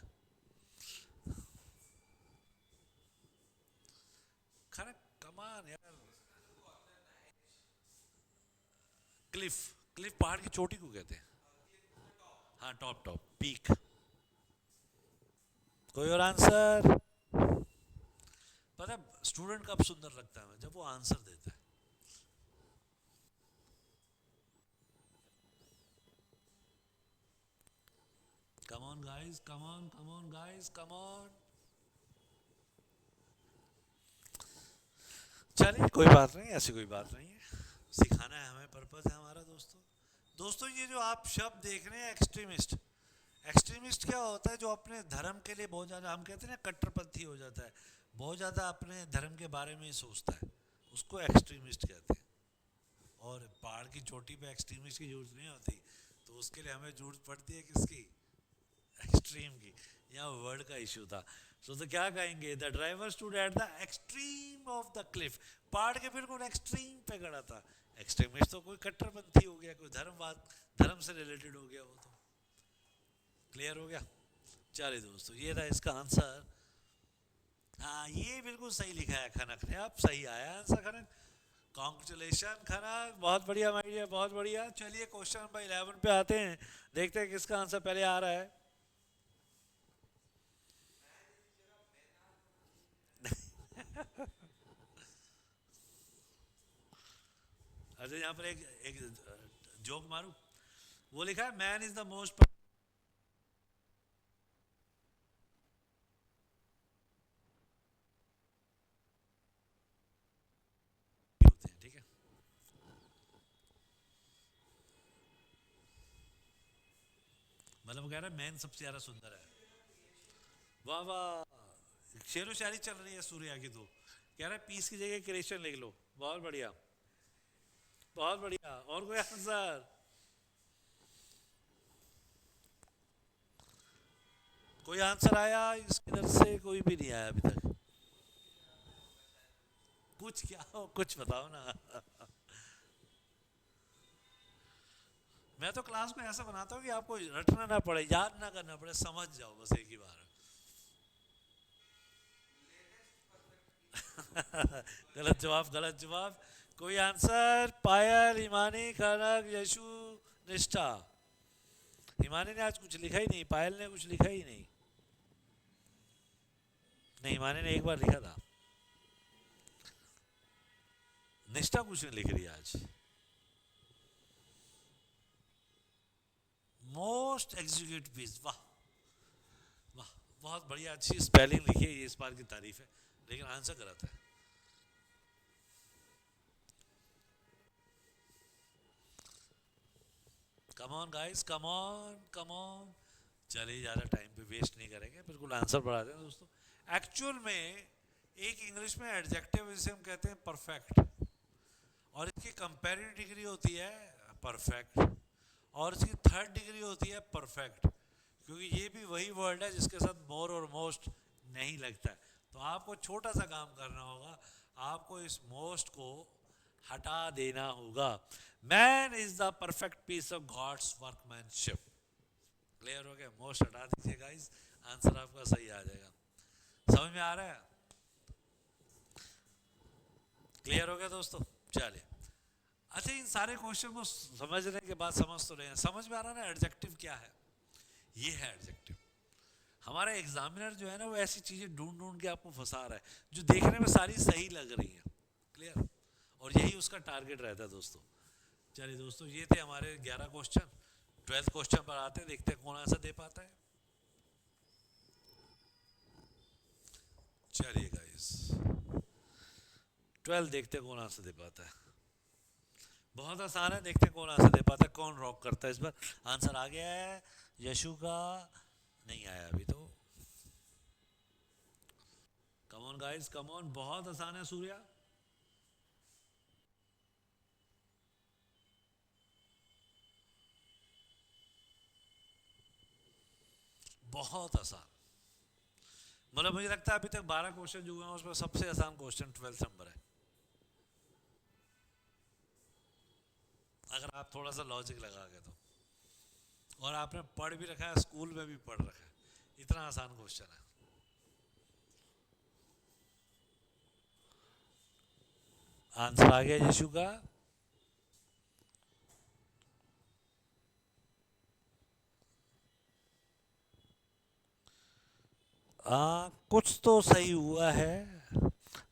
Khanak, come on यार। क्लिफ, क्लिफ पहाड़ की चोटी को कहते हैं। हाँ, टॉप टॉप, पीक। कोई और आंसर? पता है स्टूडेंट कब सुंदर लगता है, जब वो आंसर देता है। कम on guys, come on guys, come on. चलिए कोई बात नहीं, ऐसी कोई बात नहीं है, सिखाना है हमें, पर्पस है हमारा दोस्तों। दोस्तों ये जो आप शब्द देख रहे हैं एक्सट्रीमिस्ट, एक्सट्रीमिस्ट क्या होता है? जो अपने धर्म के लिए बहुत ज़्यादा, हम कहते हैं ना कट्टरपंथी हो जाता है, बहुत ज़्यादा अपने धर्म के बारे में सोचता है, उसको एक्सट्रीमिस्ट कहते हैं। और पहाड़ की चोटी पे एक्सट्रीमिस्ट की जरूरत नहीं होती, तो उसके लिए हमें जरूरत पड़ती है किसकी? एक्सट्रीम की। यहाँ वर्ड का इशू था। तो क्या कहेंगे? The driver stood at the extreme of the Cliff, पहाड़ के बिल्कुल एक्सट्रीम पे खड़ा था। एक्सट्रीमिस्ट तो कोई कट्टरपंथी हो गया, कोई धर्मवाद, धर्म से रिलेटेड हो गया वो तो। क्लियर हो गया? चलिए दोस्तों, ये था इसका आंसर। हाँ, ये बिल्कुल सही लिखा है खनक ने, अब सही आया आंसर खनक। कॉन्ग्रेचुलेशन खनक, बहुत बढ़िया माय डियर, बहुत बढ़िया। चलिए क्वेश्चन नंबर 11 पे आते हैं, देखते हैं किसका आंसर पहले आ रहा है। अच्छा, यहाँ पर एक जोक मारूं, वो लिखा है मैन इज द मोस्ट होते हैं, ठीक है। मतलब वो कह रहा है मैन सबसे ज्यादा सुंदर है। वाह वाह, शेरो शायरी चल रही है सूर्या की तो। कह रहा है पीस की जगह क्रिएशन लिख लो, बहुत बढ़िया, बहुत बढ़िया। और कोई आंसर? कोई आंसर आया इसकी तरफ से? कोई भी नहीं आया अभी तक। कुछ क्या हो, कुछ बताओ ना। मैं तो क्लास में ऐसा बनाता हूँ कि आपको रटना ना पड़े, याद ना करना पड़े, समझ जाओ बस एक ही बार। गलत जवाब, गलत जवाब। कोई आंसर? पायल, हिमानी, खनक, यशु, निष्ठा। हिमानी ने आज कुछ लिखा ही नहीं, पायल ने कुछ लिखा ही नहीं। नहीं, हिमानी ने एक बार लिखा था। निष्ठा कुछ नहीं लिख रही आज। मोस्ट एग्जीक्यूटिव पीस, वाह वाह, बहुत बढ़िया, अच्छी स्पेलिंग लिखी है, ये इस बार की तारीफ है, लेकिन आंसर गलत है। कम on guys, come on, come on. चलिए ज़्यादा टाइम पे वेस्ट नहीं करेंगे, बिल्कुल आंसर बढ़ाते हैं दोस्तों। एक्चुअल में एक इंग्लिश में एडजेक्टिव जिसे हम कहते हैं परफेक्ट, और इसकी कंपेरेटिव डिग्री होती है परफेक्ट, और इसकी थर्ड डिग्री होती है परफेक्ट, क्योंकि ये भी वही वर्ड है जिसके साथ मोर और मोस्ट नहीं लगता है। तो आपको छोटा सा काम करना होगा, आपको इस मोस्ट को हटा देना होगा। Man is the perfect piece of god's workmanship. Clear हो गया? मोस्ट हटा दीजिए गाइस, आंसर आपका सही आ जाएगा। समझ में आ रहा है? क्लियर हो गया दोस्तों? चलिए, अच्छा इन सारे क्वेश्चन को समझने के बाद समझ तो रहे हैं, समझ में आ रहा है ना एडजेक्टिव क्या है? ये है एडजेक्टिव। हमारा एग्जामिनर जो है ना वो ऐसी चीजें ढूंढ ढूंढ के आपको फंसा रहा है जो देखने में सारी सही लग रही है। क्लियर? और यही उसका टारगेट रहता है दोस्तों। चलिए दोस्तों, ये थे हमारे 11 क्वेश्चन। 12th क्वेश्चन पर आते हैं, देखते हैं कौन आंसर दे पाता है। चलिए गाइस, 12 देखते हैं कौन आंसर दे पाता है। बहुत आसान है, देखते हैं कौन आंसर दे पाता है, कौन रॉक करता है इस बार। आंसर आ गया है यशु का, नहीं आया अभी तो। कम ऑन गाइस, कम ऑन, बहुत आसान है सूर्या। बहुत आसान, मतलब मुझे लगता है अभी तक 12 क्वेश्चन जो हुए हैं उसमें सबसे आसान क्वेश्चन 12 नंबर है, अगर आप थोड़ा सा लॉजिक लगा के तो। और आपने पढ़ भी रखा है, स्कूल में भी पढ़ रखा है, इतना आसान क्वेश्चन है। आंसर आ गया यशु का। कुछ तो सही हुआ है।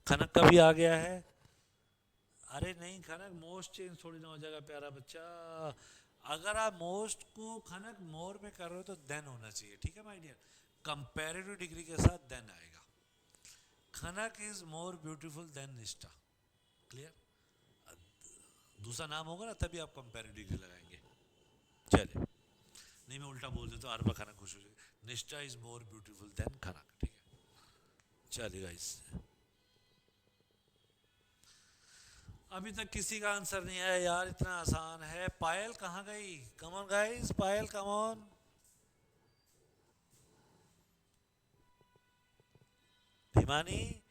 खनक का भी आ गया है। अरे नहीं खनक, मोस्ट चेंज थोड़ी ना हो जाएगा प्यारा बच्चा। अगर आप मोस्ट को खनक मोर में कर रहे हो तो देन होना चाहिए, ठीक है माय डियर। कंपैरेटिव डिग्री के साथ देन आएगा। खनक इज मोर ब्यूटीफुल देन निष्ठा। क्लियर? दूसरा नाम होगा ना तभी आप कंपैरेटिव डिग्री लगाएंगे। चलिए, नहीं मैं उल्टा बोल देता हूँ, अरबा खनक खुश हो जाएगी। निष्ठा इज मोर ब्यूटीफुल देन खनक, ठीक है। चलिए गाइस, अभी तक किसी का आंसर नहीं आया यार, इतना आसान है। पायल कहाँ गई? कम on guys, Payal come on. Himani,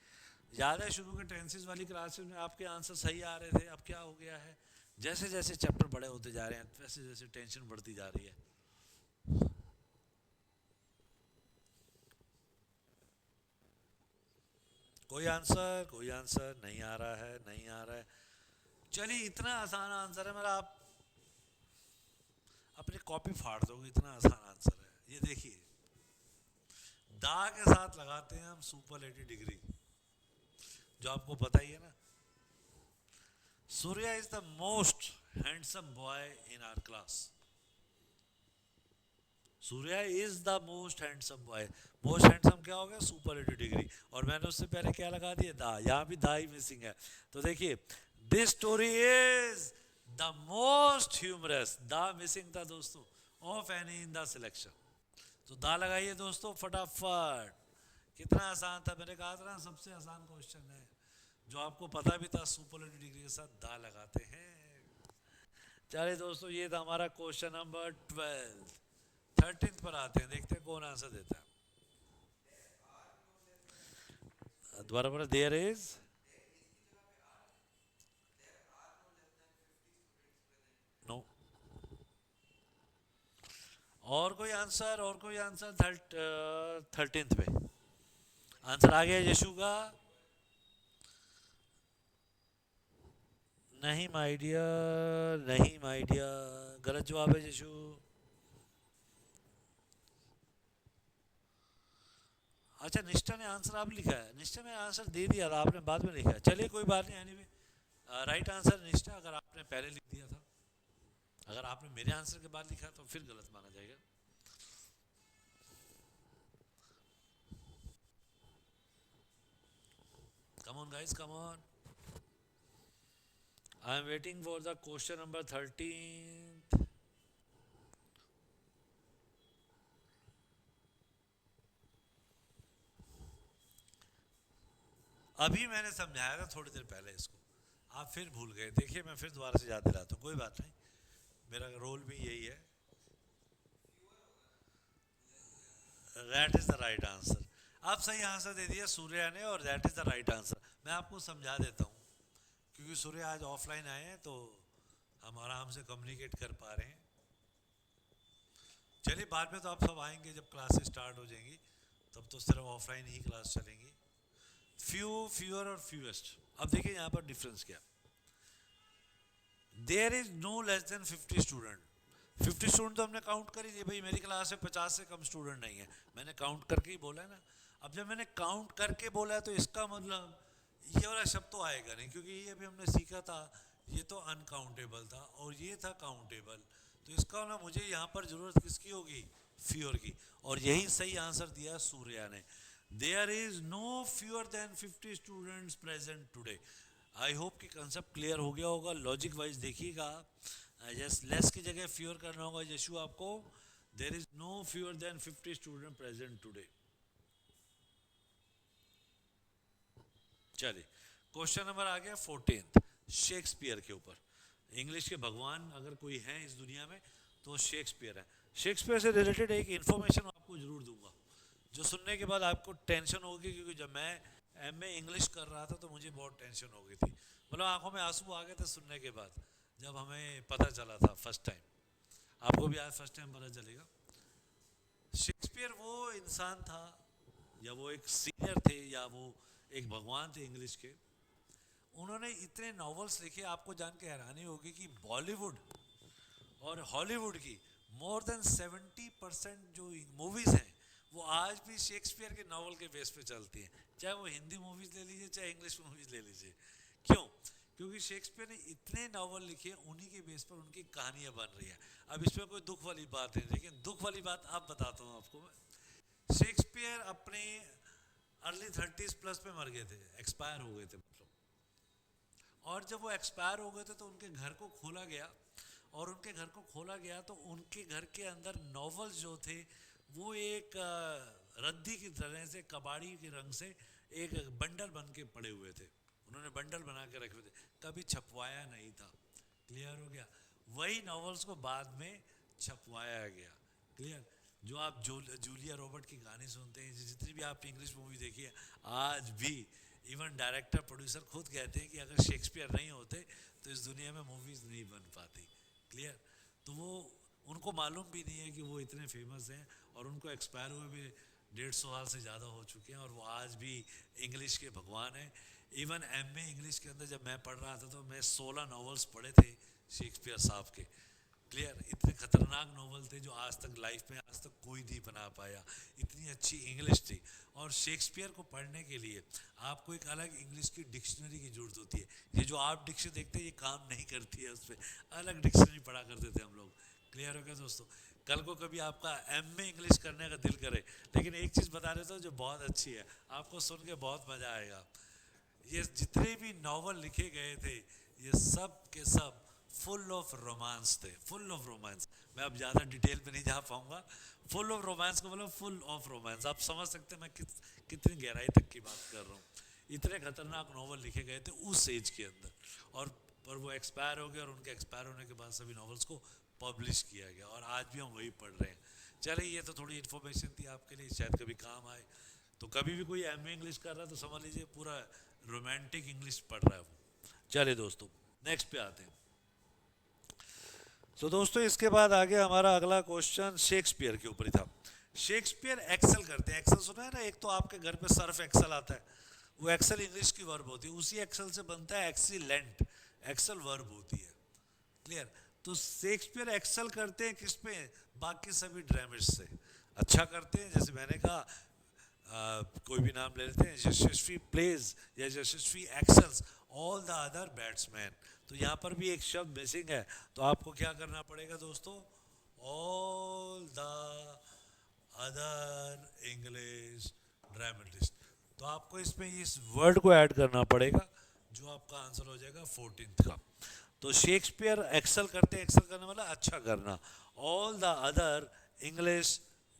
याद है शुरू के टेंसेस वाली क्लासेस में आपके आंसर सही आ रहे थे, अब क्या हो गया है? जैसे जैसे चैप्टर बड़े होते जा रहे हैं वैसे जैसे टेंशन बढ़ती जा रही है। कोई आंसर नहीं आ रहा है, नहीं आ रहा है। चलिए, इतना आसान आंसर है, मतलब आप अपनी कॉपी फाड़ दोगे, इतना आसान आंसर है ये। देखिए, दा के साथ लगाते हैं हम सुपरलेटिव डिग्री, जो आपको पता ही है ना। Surya is the most handsome boy in our class. Surya is the most handsome boy. Most handsome क्या हो गया? Superlative degree. और मैंने उससे पहले क्या लगा दिया? दा। यहाँ भी दा ही मिसिंग है। तो देखिए, this story is the most humorous. The missing था दोस्तों, of any in the selection. तो दा लगाइए दोस्तों फटाफट। कितना आसान था, मैंने कहा था ना सबसे आसान क्वेश्चन है। जो आपको पता भी था, सुपरलेटिव डिग्री के साथ दा लगाते हैं। चलिए दोस्तों, ये था हमारा क्वेश्चन नंबर 12। 13th पर आते हैं, देखते हैं कौन आंसर देता है। दोबारा बोला, देयर इज। नो। और कोई आंसर? और कोई आंसर? 13th पे आंसर आ गया यशु का। नहीं माय डियर, नहीं माय डियर, गलत जवाब है यशु। अच्छा, निष्ठा ने आंसर आप लिखा है? निष्ठा ने आंसर दे दिया था, आपने बाद में लिखा है। चलिए कोई बात नहीं, एनीवे राइट आंसर निष्ठा, अगर आपने पहले लिख दिया था। अगर आपने मेरे आंसर के बाद लिखा तो फिर गलत माना जाएगा। कम on guys, come on, I am waiting for the question number 13। अभी मैंने समझाया था थोड़ी देर पहले इसको, आप फिर भूल गए। देखिए मैं फिर दोबारा से याद दिलाता हूँ, कोई बात नहीं। मेरा रोल भी यही है। That is the right answer. आप सही आंसर दे दिया सूर्या ने, और that is the right answer. मैं आपको समझा देता हूँ, क्योंकि सूर्य आज ऑफलाइन आए हैं तो हम आराम से कम्युनिकेट कर पा रहे हैं। चलिए, बाद में तो आप सब आएंगे जब क्लासेस स्टार्ट हो जाएंगी, तब तो सिर्फ ऑफलाइन ही क्लास चलेंगी। फ्यू, फ्यूअर और फ्यूएस्ट। अब देखिए यहाँ पर डिफरेंस क्या। There is no less than 50 student. 50 student तो हमने काउंट कर ही लिए भाई, मेरी क्लास में 50 से कम स्टूडेंट नहीं है, मैंने काउंट करके ही बोला है ना। अब जब मैंने काउंट करके बोला है तो इसका मतलब ये वाला शब्द तो आएगा नहीं, क्योंकि ये अभी हमने सीखा था, ये तो अनकाउंटेबल था और ये था काउंटेबल। तो इसका ना मुझे यहाँ पर ज़रूरत किसकी होगी, फ्यूअर की। और यही सही आंसर दिया सूर्या ने। There is no fewer than 50 students present today. I hope कि कंसेप्ट क्लियर हो गया होगा। लॉजिक वाइज देखिएगा, जस्ट लेस की जगह फ्यूअर करना होगा यशु आपको। There is no fewer than 50 student present today. चलिए, क्वेश्चन नंबर आ गया 14th, शेक्सपियर के ऊपर। इंग्लिश के भगवान अगर कोई है इस दुनिया में तो शेक्सपियर है। शेक्सपियर से रिलेटेड एक इन्फॉर्मेशन आपको जरूर दूंगा, जो सुनने के बाद आपको टेंशन होगी, क्योंकि जब मैं एमए इंग्लिश कर रहा था तो मुझे बहुत टेंशन हो गई थी। मतलब आंखों में आंसू आ गए थे सुनने के बाद, जब हमें पता चला था फर्स्ट टाइम। आपको भी आज फर्स्ट टाइम पता चलेगा। शेक्सपियर वो इंसान था, या वो एक सीनियर थे, या वो एक भगवान थे इंग्लिश के। उन्होंने इतने नॉवेल्स लिखे, आपको जान के हैरानी होगी कि बॉलीवुड और हॉलीवुड की मोर देन 70% जो मूवीज़ हैं वो आज भी शेक्सपियर के नावल के बेस पे चलती हैं। चाहे वो हिंदी मूवीज़ ले लीजिए, चाहे इंग्लिश मूवीज़ ले लीजिए। क्यों? क्योंकि शेक्सपियर ने इतने नावल लिखे, उन्हीं के बेस पर उनकी कहानियाँ बन रही हैं। अब इसमें कोई दुख वाली बात नहीं, लेकिन दुख वाली बात आप बताता हूँ आपको मैं। शेक्सपियर अपने अर्ली 30s प्लस में मर गए थे, एक्सपायर हो गए थे मतलब। और जब वो एक्सपायर हो गए थे तो उनके घर को खोला गया, और उनके घर को खोला गया तो उनके घर के अंदर नॉवेल्स जो थे वो एक रद्दी की तरह से, कबाड़ी के रंग से एक बंडल बन के पड़े हुए थे। उन्होंने बंडल बना के रखे हुए थे, कभी छपवाया नहीं था। क्लियर हो गया? वही नॉवेल्स को बाद में छपवाया गया। क्लियर? जो आप जूलिया रॉबर्ट की कहानी सुनते हैं, जितनी भी आप इंग्लिश मूवी देखिए, आज भी इवन डायरेक्टर प्रोड्यूसर खुद कहते हैं कि अगर शेक्सपियर नहीं होते तो इस दुनिया में मूवीज़ नहीं बन पाती। क्लियर? तो वो, उनको मालूम भी नहीं है कि वो इतने फेमस हैं, और उनको एक्सपायर हुए भी 150 साल से ज़्यादा हो चुके हैं, और वो आज भी इंग्लिश के भगवान हैं। इवन एमए इंग्लिश के अंदर जब मैं पढ़ रहा था तो मैं 16 नॉवेल्स पढ़े थे शेक्सपियर साहब के। क्लियर? इतने खतरनाक नॉवल थे जो आज तक लाइफ में आज तक कोई नहीं बना पाया। इतनी अच्छी इंग्लिश थी। और शेक्सपियर को पढ़ने के लिए आपको एक अलग इंग्लिश की डिक्शनरी की जरूरत होती है। ये जो आप डिक्शनरी देखते हैं ये काम नहीं करती है, उस पर अलग डिक्शनरी पढ़ा करते थे हम लोग। क्लियर हो गया दोस्तों? कल को कभी आपका एमए इंग्लिश करने का दिल करे, लेकिन एक चीज़ बता देता हूँ जो बहुत अच्छी है, आपको सुन के बहुत मज़ा आएगा। ये जितने भी नावल लिखे गए थे, ये सब के सब फुल ऑफ रोमांस थे, फुल ऑफ रोमांस। मैं अब ज़्यादा डिटेल में नहीं जा पाऊंगा। फुल ऑफ रोमांस को मतलब फुल ऑफ रोमांस, आप समझ सकते हैं मैं कितनी गहराई तक की बात कर रहा हूँ। इतने खतरनाक नावल लिखे गए थे उस एज के अंदर, और पर वो एक्सपायर हो गए, और उनके एक्सपायर होने के बाद सभी नावल्स को पब्लिश किया गया, और आज भी हम वही पढ़ रहे हैं। चलिए, ये तो थोड़ी इन्फॉर्मेशन थी आपके लिए, शायद कभी काम आए। तो कभी भी कोई एमए इंग्लिश कर रहा है तो समझ लीजिए पूरा रोमांटिक इंग्लिश पढ़ रहा है वो। चलिए दोस्तों, नेक्स्ट पे आते हैं। तो दोस्तों, इसके बाद आगे हमारा अगला क्वेश्चन शेक्सपियर के ऊपर ही था। शेक्सपियर एक्सेल करते हैं। एक्सेल सुना है ना? एक तो आपके घर पे सर्फ एक्सेल आता है, वो एक्सेल इंग्लिश की वर्ब होती है, उसी एक्सेल से बनता है एक्सीलेंट, एक्सेल वर्ब होती है। क्लियर? तो शेक्सपियर एक्सेल करते हैं किस पे? बाकी सभी ड्रामेज से अच्छा करते हैं। जैसे मैंने कहा, कोई भी नाम ले लेते हैं, यशस्वी प्लेज या यशस्वी एक्सेल्स ऑल द अदर बैट्समैन। तो यहाँ पर भी एक शब्द मिसिंग है, तो आपको क्या करना पड़ेगा दोस्तों? All the other English dramatist. तो आपको इसमें इस वर्ड को ऐड करना पड़ेगा, जो आपका आंसर हो जाएगा 14th का। तो शेक्सपियर एक्सेल करते हैं, एक्सेल करने वाला अच्छा करना, all the other English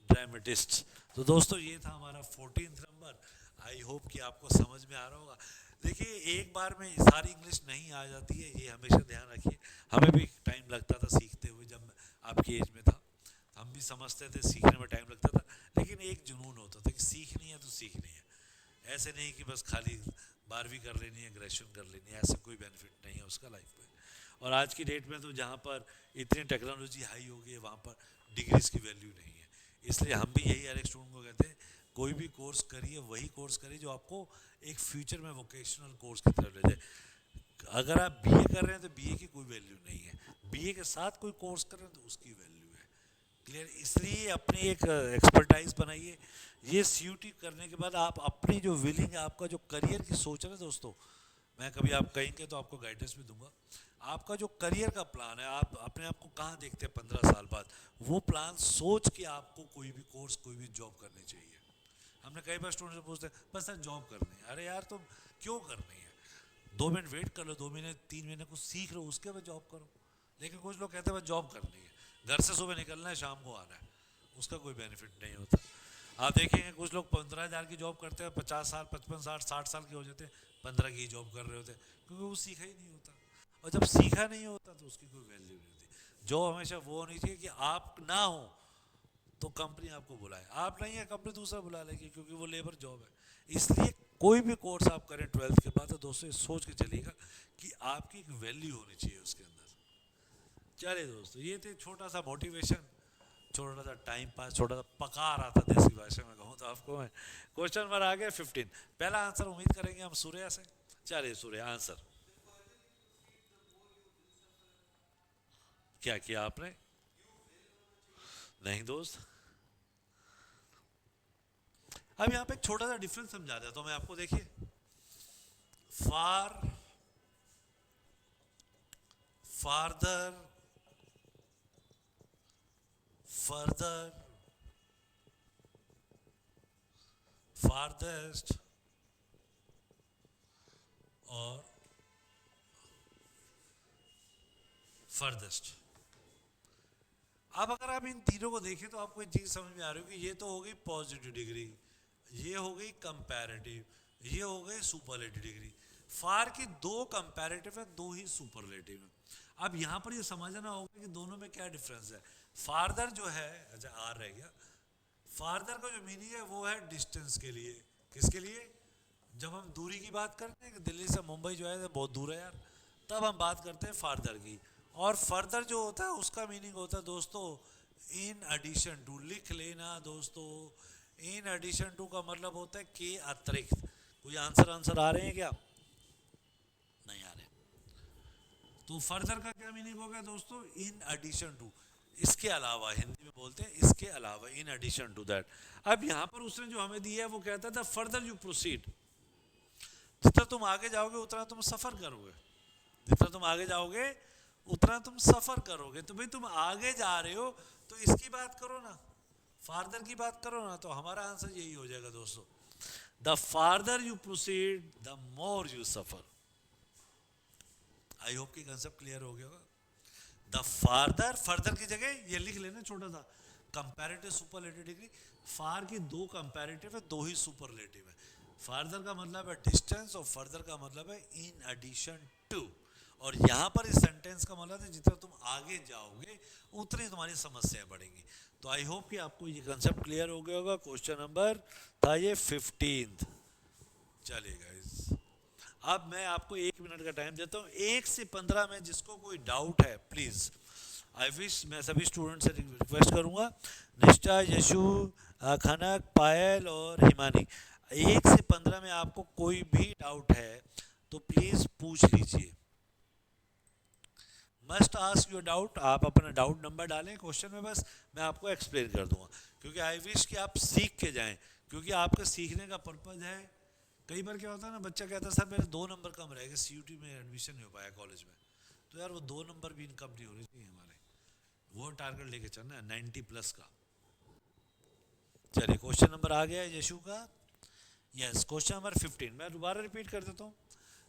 dramatist. तो दोस्तों, ये था हमारा 14th नंबर। आई होप कि आपको समझ में आ रहा होगा। देखिए, एक बार में सारी इंग्लिश नहीं आ जाती है, ये हमेशा ध्यान रखिए। हमें भी टाइम लगता था सीखते हुए, समझते थे, सीखने में टाइम लगता था, लेकिन एक जुनून होता था कि सीखनी है तो सीखनी है। ऐसे नहीं कि बस खाली 12वीं कर लेनी है, ग्रेजुएशन कर लेनी है, ऐसे कोई बेनिफिट नहीं है उसका लाइफ में। और आज की डेट में तो जहाँ पर इतनी टेक्नोलॉजी हाई हो गई है, वहाँ पर डिग्रीज की वैल्यू नहीं है। इसलिए हम भी यही हर एक स्टूडेंट को कहते हैं, कोई भी कोर्स करिए, वही कोर्स करिए जो आपको एक फ्यूचर में वोकेशनल कोर्स की तरफ ले जाए। अगर आप बीए कर रहे हैं तो बीए की कोई वैल्यू नहीं है, बीए के साथ कोई कोर्स कर रहे हैं तो उसकी वैल्यू है। क्लियर? इसलिए अपनी एक एक्सपर्टाइज बनाइए। ये सीयूटी करने के बाद आप अपनी जो विलिंग है, आपका जो करियर की सोच है दोस्तों, मैं कभी आप कहेंगे तो आपको गाइडेंस भी दूंगा। आपका जो करियर का प्लान है, आप अपने आप को कहाँ देखते हैं 15 साल बाद, वो प्लान सोच के आपको कोई भी कोर्स, कोई भी जॉब करनी चाहिए। हमने कई बार स्टूडेंट से पूछते हैं, बस सर जॉब करनी है। अरे यार तुम क्यों करनी है? 2 मिनट वेट कर लो, 2 महीने 3 महीने कुछ सीख लो, उसके बाद जॉब करो। लेकिन कुछ लोग कहते हैं बस जॉब करनी है, घर से सुबह निकलना है, शाम को आना है, उसका कोई बेनिफिट नहीं होता। आप देखेंगे कुछ लोग 15,000 की जॉब करते हैं, 50 साल 55 60 60 साल के हो जाते हैं, 15 की जॉब कर रहे होते हैं, क्योंकि वो सीखा ही नहीं होता। और जब सीखा नहीं होता तो उसकी कोई वैल्यू नहीं होती। जॉब हमेशा वो होनी चाहिए कि आप ना हो तो कंपनी आपको बुलाए, आप नहीं है कंपनी दूसरा बुला लेगी, क्योंकि वो लेबर जॉब है। इसलिए कोई भी कोर्स आप करें 12th के बाद, तो दोस्तों सोच के चलिएगा कि आपकी एक वैल्यू होनी चाहिए उसके अंदर। चलिए दोस्तों, ये थे छोटा सा मोटिवेशन, छोटा सा टाइम पास, छोटा सा पका रहा था देसी भाषा में कहूँ तो आपको मैं। क्वेश्चन नंबर आ गया 15। पहला आंसर उम्मीद करेंगे हम सूर्या से। चलिए सूर्या, आंसर क्या किया आपने? नहीं दोस्त, अब यहाँ पे एक छोटा सा डिफरेंस समझा देता हूँ मैं आपको। देखिए, फार, फार्दर, फर्दर, फारदेस्ट और फर्देस्ट। अब अगर आप इन तीनों को देखें तो आपको एक चीज समझ में आ रही होगी, ये तो हो गई पॉजिटिव डिग्री, ये हो गई कंपैरेटिव, ये हो गई सुपरलेटिव डिग्री। फार की 2 कंपैरेटिव है, 2 ही सुपरलेटिव है। अब यहाँ पर ये समझना होगा कि दोनों में क्या डिफरेंस है। फार्दर जो है, अच्छा आर रह गया, फार्दर का जो मीनिंग है वो है डिस्टेंस के लिए। किसके लिए? जब हम दूरी की बात करते हैं कि दिल्ली से मुंबई जो है तो बहुत दूर है यार, तब हम बात करते हैं फार्दर की। और फर्दर जो होता है उसका मीनिंग होता है दोस्तों इन एडिशन टू। लिख लेना दोस्तों, इन एडिशन टू का मतलब होता है के अतिरिक्त। कोई आंसर आ रहे हैं क्या? नहीं आ रहे। तो फर्दर का क्या मीनिंग हो गया दोस्तों? इन एडिशन टू, इसके अलावा, हिंदी में बोलते हैं इसके अलावा, इन एडिशन टू दैट। अब यहाँ पर उसने जो हमें दिया है वो कहता था फर्दर यू प्रोसीड, जितना तुम आगे जाओगे उतना तुम सफर करोगे, जितना तुम आगे जाओगे उतना तुम सफर करोगे। तो भाई तुम आगे जा रहे हो तो इसकी बात करो ना, फार्दर की बात करो ना, तो हमारा आंसर यही हो जाएगा दोस्तों, the farther you proceed the more you suffer. I hope कि कंसेप्ट क्लियर हो गया होगा। द फार्दर, फर्दर की जगह ये लिख लेना छोटा सा, कंपैरेटिव सुपरलेटिव डिग्री। फार की 2 कंपैरेटिव है, 2 ही सुपरलेटिव है। फार्दर का मतलब है डिस्टेंस और फर्दर का मतलब है इन एडिशन टू। और यहाँ पर इस सेंटेंस का मतलब है जितना तुम आगे जाओगे उतनी तुम्हारी समस्याएं बढ़ेंगी। तो आई होप कि आपको ये कंसेप्ट क्लियर हो गया होगा। क्वेश्चन नंबर था ये 15। चलिए गाइस, अब मैं आपको 1 मिनट का टाइम देता हूँ, 1 से 15 में जिसको कोई डाउट है प्लीज, आई विश, मैं सभी स्टूडेंट से रिक्वेस्ट करूँगा, निष्ठा, यशु, खनक, पायल और हिमानी, 1 से 15 में आपको कोई भी डाउट है तो प्लीज पूछ लीजिए। Must ask your doubt. आप अपना डाउट नंबर डालें क्वेश्चन में, बस मैं आपको एक्सप्लेन कर दूंगा, क्योंकि आई विश कि आप सीख के जाएं, क्योंकि आपका सीखने का पर्पज है। कई बार क्या होता है ना, बच्चा कहता है सर मेरे 2 नंबर कम रह गए, सीयूटी में एडमिशन नहीं हो पाया कॉलेज में, तो यार वो 2 नंबर भी इनकम नहीं होने चाहिए हमारे, वो टारगेट लेके चलना है 90+ का। चलिए क्वेश्चन नंबर आ गया है यशु का। यस, क्वेश्चन नंबर 15 मैं दोबारा रिपीट कर देता हूँ।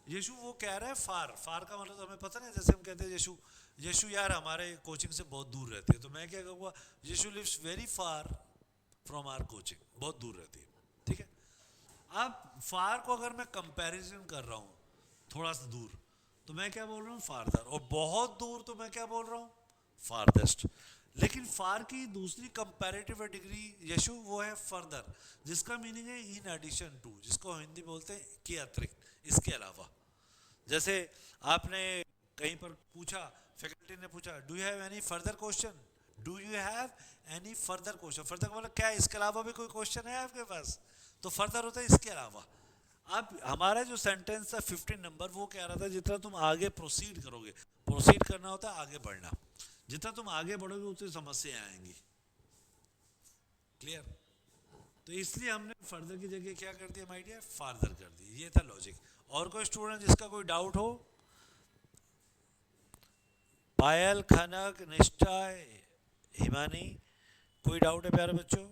यशु वो कह रहा है फार, फार का मतलब तो हमें पता नहीं, जैसे हम कहते हैं यशु, यशु यार हमारे कोचिंग से बहुत दूर रहती है, तो मैं क्या कहूँगा, Yashu lives very far from our coaching, बहुत दूर रहती है। ठीक है, अब फार को अगर मैं कंपैरिजन कर रहा हूँ थोड़ा सा दूर, तो मैं क्या बोल रहा हूँ फारदर, और बहुत दूर तो मैं क्या बोल रहा हूँ फारदेस्ट। लेकिन फार की दूसरी कंपैरेटिव डिग्री यशु वो है फर्दर, जिसका मीनिंग है इन एडिशन टू, जिसको हिंदी बोलते हैं के अतिरिक्त, इसके अलावा। जैसे आपने कहीं पर पूछा, फैकल्टी ने पूछा do you have any further question, do you have any further question, further मतलब क्या इसके अलावा भी कोई क्वेश्चन है आपके पास, तो फर्दर होता है इसके अलावा। अब हमारा जो सेंटेंस था 15 नंबर, वो कह रहा था जितना तुम आगे प्रोसीड करोगे, प्रोसीड करना होता है आगे बढ़ना, जितना तुम आगे बढ़ोगे उतनी समस्याएं आएंगी। क्लियर? तो इसलिए हमने फर्दर की जगह क्या कर दिया माय डियर, फार्दर कर दिया। ये था लॉजिक। और कोई स्टूडेंट जिसका कोई डाउट हो? पायल, खनक, निष्ठा, हिमानी, कोई डाउट है प्यारे बच्चों?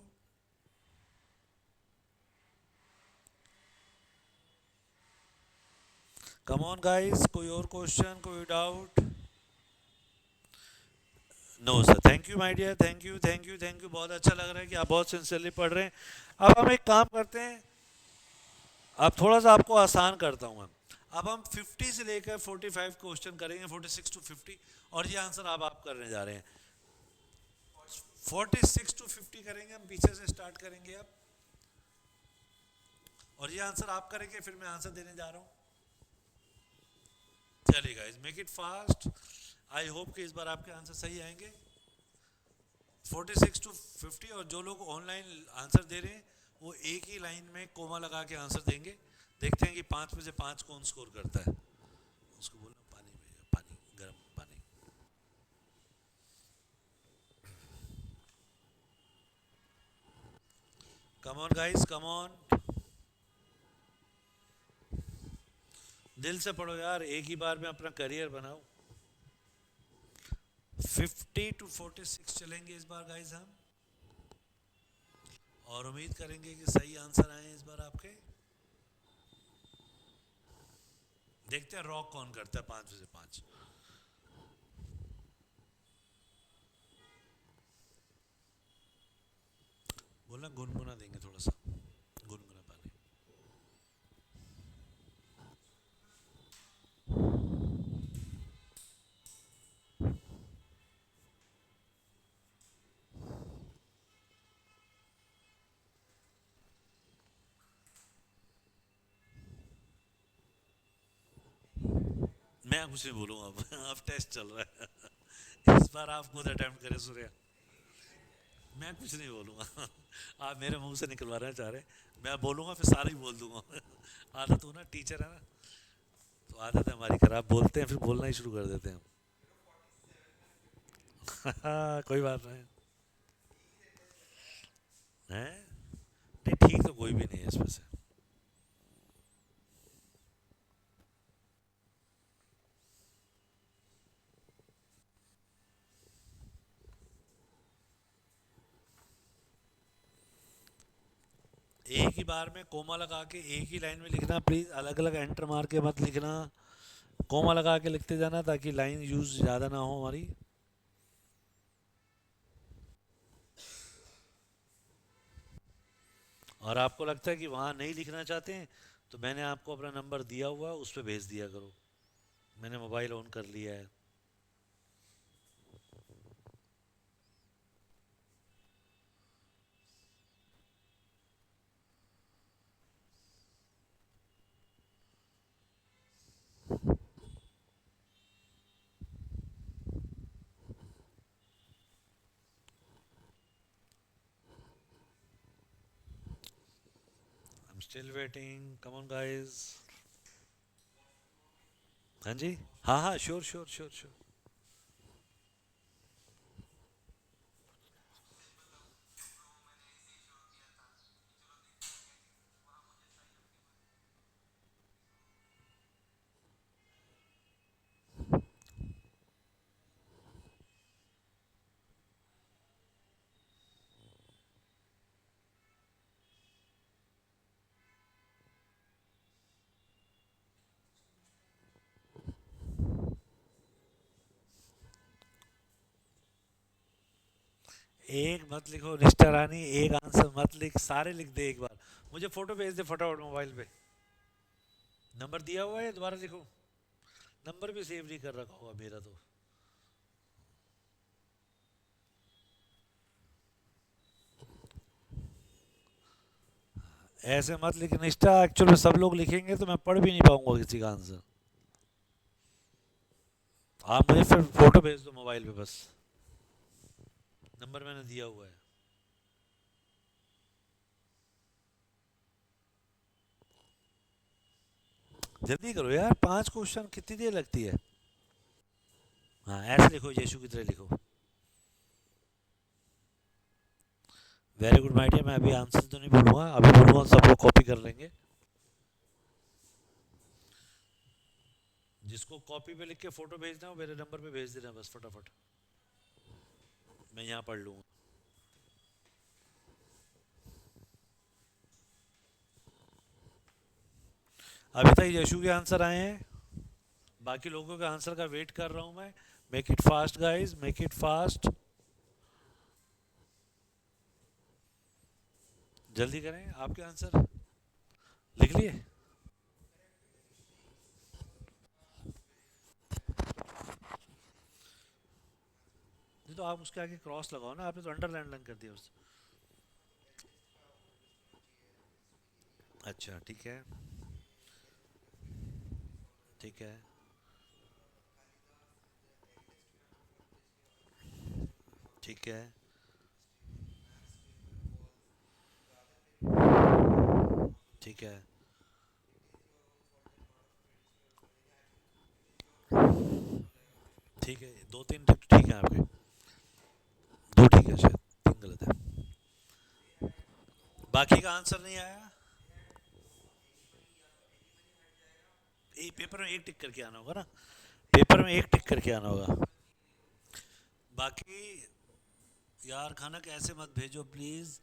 कम ऑन गाइस, कोई और क्वेश्चन, कोई doubt? No sir, thank you my dear, thank you thank you thank you. बहुत अच्छा लग रहा है कि आप बहुत सिंसियरली पढ़ रहे हैं। अब हम एक काम करते हैं, अब थोड़ा सा आपको आसान करता हूँ मैं। अब हम 50 से लेकर 45 क्वेश्चन करेंगे, 46 टू 50, और ये आंसर आप करने जा रहे हैं। 46 टू 50 करेंगे हम, पीछे से स्टार्ट करेंगे अब, और ये आंसर आप करेंगे, फिर मैं आंसर देने जा रहा हूँ। चलिए guys, make it fast. I hope कि इस बार आपके आंसर सही आएंगे। 46 टू 50, और जो लोग ऑनलाइन आंसर दे रहे हैं वो एक ही लाइन में कोमा लगा के आंसर देंगे। देखते हैं कि 5 में से 5 कौन स्कोर करता है। उसको बोलना पानी भैया, पानी, गर्म पानी। कम ऑन गाइस, कम ऑन, दिल से पढ़ो यार, एक ही बार में अपना करियर बनाओ। 50 टू 46 चलेंगे इस बार गाइस हम, और उम्मीद करेंगे कि सही आंसर आए इस बार आपके। देखते हैं रॉक कौन करता है 5 में से 5। बोलना गुनगुना देंगे थोड़ा सा, गुनगुना पानी। मैं कुछ नहीं बोलूँगा अब अब टेस्ट चल रहा है इस बार आप खुद अटेम्प्ट करें सूर्या। मैं कुछ नहीं बोलूँगा आप मेरे मुंह से निकलवाना चाह रहे, मैं बोलूँगा फिर सारा ही बोल दूंगा आदत हो ना, टीचर है ना, तो आदत है हमारी खराब, बोलते हैं फिर बोलना ही शुरू कर देते हैं हम कोई बात नहीं है, नहीं ठीक तो कोई भी नहीं है इसमें से। एक ही बार में कोमा लगा के एक ही लाइन में लिखना प्लीज़, अलग अलग एंटर मार के मत लिखना, कोमा लगा के लिखते जाना ताकि लाइन यूज ज़्यादा ना हो हमारी। और आपको लगता है कि वहाँ नहीं लिखना चाहते हैं, तो मैंने आपको अपना नंबर दिया हुआ है, उस पर भेज दिया करो। मैंने मोबाइल ऑन कर लिया है। I'm still waiting, come on guys। हाँ जी, हाँ हाँ, श्योर श्योर श्योर श्योर। एक मत लिखो निष्ठा रानी, एक आंसर मत लिख, सारे लिख दे एक बार। मुझे फोटो भेज दे फटाफट मोबाइल पे। नंबर दिया हुआ है, दोबारा लिखो। नंबर भी सेव नहीं कर रखा होगा मेरा तो। ऐसे मत लिख निष्ठा, एक्चुअल में सब लोग लिखेंगे तो मैं पढ़ भी नहीं पाऊंगा किसी का आंसर। आप मुझे फिर फोटो भेज दो मोबाइल पे बस। नंबर मैंने दिया हुआ है। जल्दी करो यार, 5 क्वेश्चन कितनी देर लगती है। हाँ ऐसे लिखो, यीशु की तरह लिखो। Very good my dear. मैं अभी आंसर तो नहीं बोलूँगा, अभी बोलूँगा सब लोग कॉपी कर लेंगे। जिसको कॉपी पे लिख के फोटो भेजना हो मेरे नंबर पे भेज देना बस फटाफट, मैं यहाँ पढ़ लूँगा। अभी तक यशु के आंसर आए हैं, बाकी लोगों के आंसर का वेट कर रहा हूँ मैं। Make it fast guys, make it fast. जल्दी करें, आपके आंसर लिख लिए। नहीं तो आप उसके आगे क्रॉस लगाओ ना, आपने तो अंडरलाइन कर दिया उस। अच्छा ठीक है। ठीक है। ठीक है। ठीक है। ठीक है, दो तीन ठीक है आपके। दो ठीक है शायद, तीन गलत है। बाकी का आंसर नहीं आया। पेपर में एक टिक करके आना होगा ना, पेपर में एक टिक करके आना होगा। बाकी यार खनक ऐसे मत भेजो प्लीज।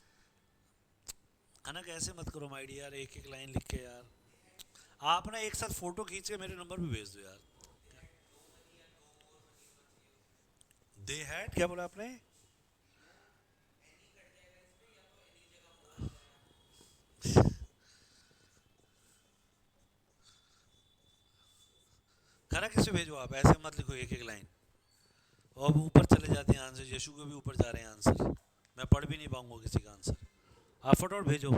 खनक ऐसे मत करो माय डियर, एक एक लाइन लिख के यार। आप ना एक साथ फोटो खींच के मेरे नंबर पे भेज दो यार। दे हैड क्या बोला आपने? खनक इसे भेजो आप, ऐसे मत लिखो एक एक लाइन। और अब ऊपर चले जाते हैं आंसर, यशु के भी ऊपर जा रहे हैं आंसर, मैं पढ़ भी नहीं पाऊंगा किसी का आंसर। आप फटाफट भेजो,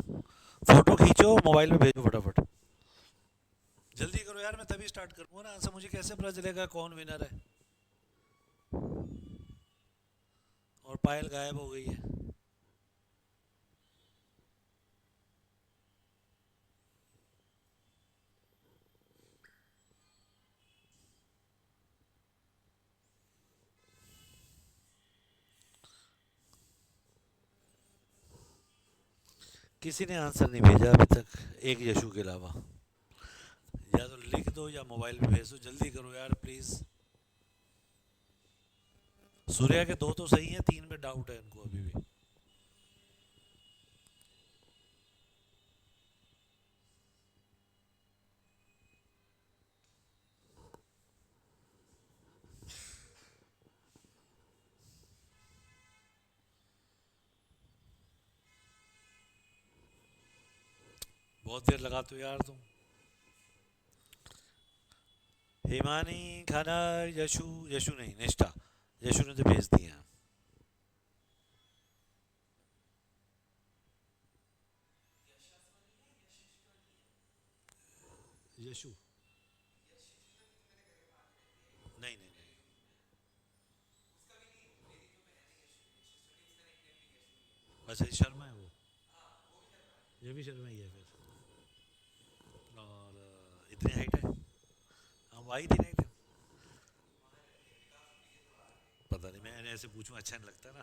फोटो खींचो मोबाइल में भेजो फटाफट। जल्दी करो यार, मैं तभी स्टार्ट करूंगा ना आंसर, मुझे कैसे पता चलेगा कौन विनर है। और पायल गायब हो गई है। किसी ने आंसर नहीं भेजा अभी तक, एक यशु के अलावा। या तो लिख दो या मोबाइल पे भेज दो, जल्दी करो यार प्लीज। सूर्या के दो तो सही हैं, तीन में डाउट है इनको अभी भी। बहुत देर लगाते हो यार तुम। हिमानी, खाना, यशु, यशु नहीं निष्ठा, यशु ने तो भेज दिया। यशु नहीं नहीं नहीं। अच्छा ये शर्मा है वो, ये भी शर्मा ही है फिर। और इतनी हाइट है। हम आई थी नहीं थे। पता नहीं, मैंने ऐसे पूछूं अच्छा नहीं लगता ना।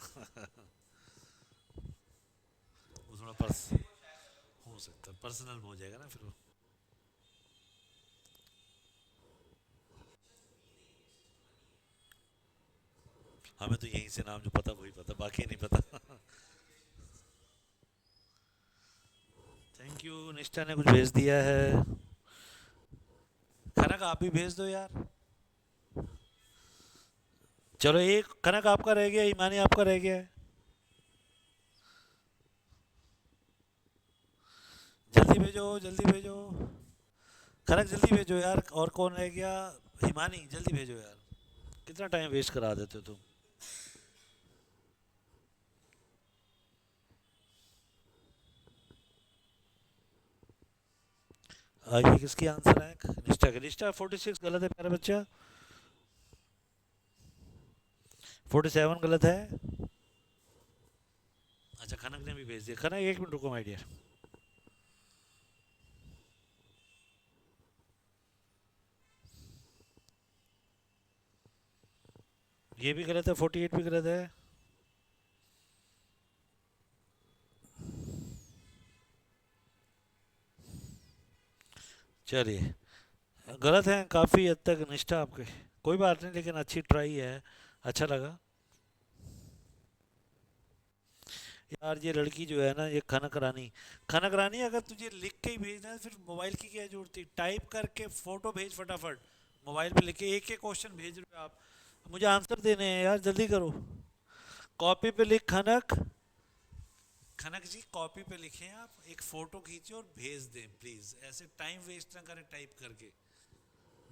वो थोड़ा पर्स हो सकता है, पर्सनल हो जाएगा ना फिर वो। हमें तो यहीं से नाम जो पता वही पता, बाकी नहीं पता। थैंक यू, निष्ठा ने कुछ भेज दिया है। खनक आप भी भेज दो यार। चलो एक खनक आपका रह गया, ईमानी आपका रह गया है। जल्दी भेजो जल्दी भेजो। खनक जल्दी भेजो यार, और कौन रह गया? हिमानी जल्दी भेजो यार, कितना टाइम वेस्ट करा देते हो तुम। ये किसकी आंसर है? निष्ठा के। निष्ठा 46 गलत है प्यारे बच्चा। 47 गलत है। अच्छा खनक ने भी भेज दिया। खनक एक मिनट रुको माय डियर। ये भी गलत है। 48 भी गलत है। चलिए गलत है काफ़ी हद तक निष्ठा आपके। कोई बात नहीं, लेकिन अच्छी ट्राई है, अच्छा लगा। यार ये लड़की जो है ना, ये खनक रानी, खनक रानी अगर तुझे लिख के ही भेजना है फिर मोबाइल की क्या जरूरत थी? टाइप करके फोटो भेज फटाफट। मोबाइल पे लिख के एक एक क्वेश्चन भेज रहे हो आप, मुझे आंसर देने हैं यार, जल्दी करो। कॉपी पे लिख खनक। खनक जी कॉपी पे लिखें आप, एक फोटो खींचे और भेज दें प्लीज। ऐसे टाइम वेस्ट ना करें टाइप करके,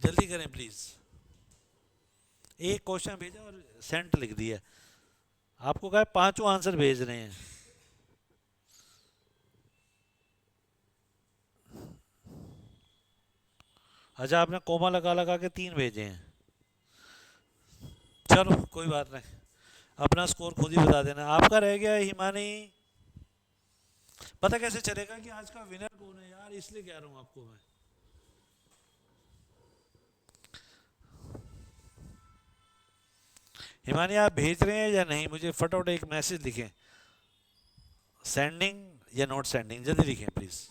जल्दी करें प्लीज। एक क्वेश्चन भेजा और सेंट लिख दिया। आपको कहा पांचों आंसर भेज रहे हैं। अच्छा आपने कोमा लगा लगा के 3 भेजे हैं। चलो कोई बात नहीं, अपना स्कोर खुद ही बता देना। आपका रह गया है हिमानी। पता कैसे चलेगा कि आज का विनर कौन है यार, इसलिए कह रहा हूं आपको मैं। हिमानी आप भेज रहे हैं या नहीं? मुझे फटाफट एक मैसेज लिखें, सेंडिंग या नॉट सेंडिंग, जल्दी लिखें प्लीज।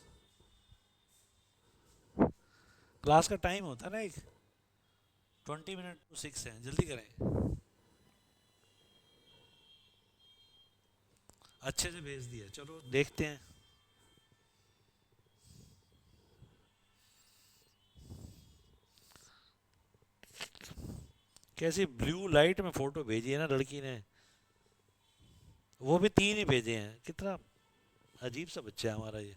क्लास का टाइम होता है ना एक 20 मिनट टू 6 है, जल्दी करें। अच्छे से भेज दिया, चलो देखते हैं। कैसी ब्लू लाइट में फोटो भेजी है ना लड़की ने, वो भी 3 ही भेजे हैं। कितना अजीब सा बच्चा है हमारा ये।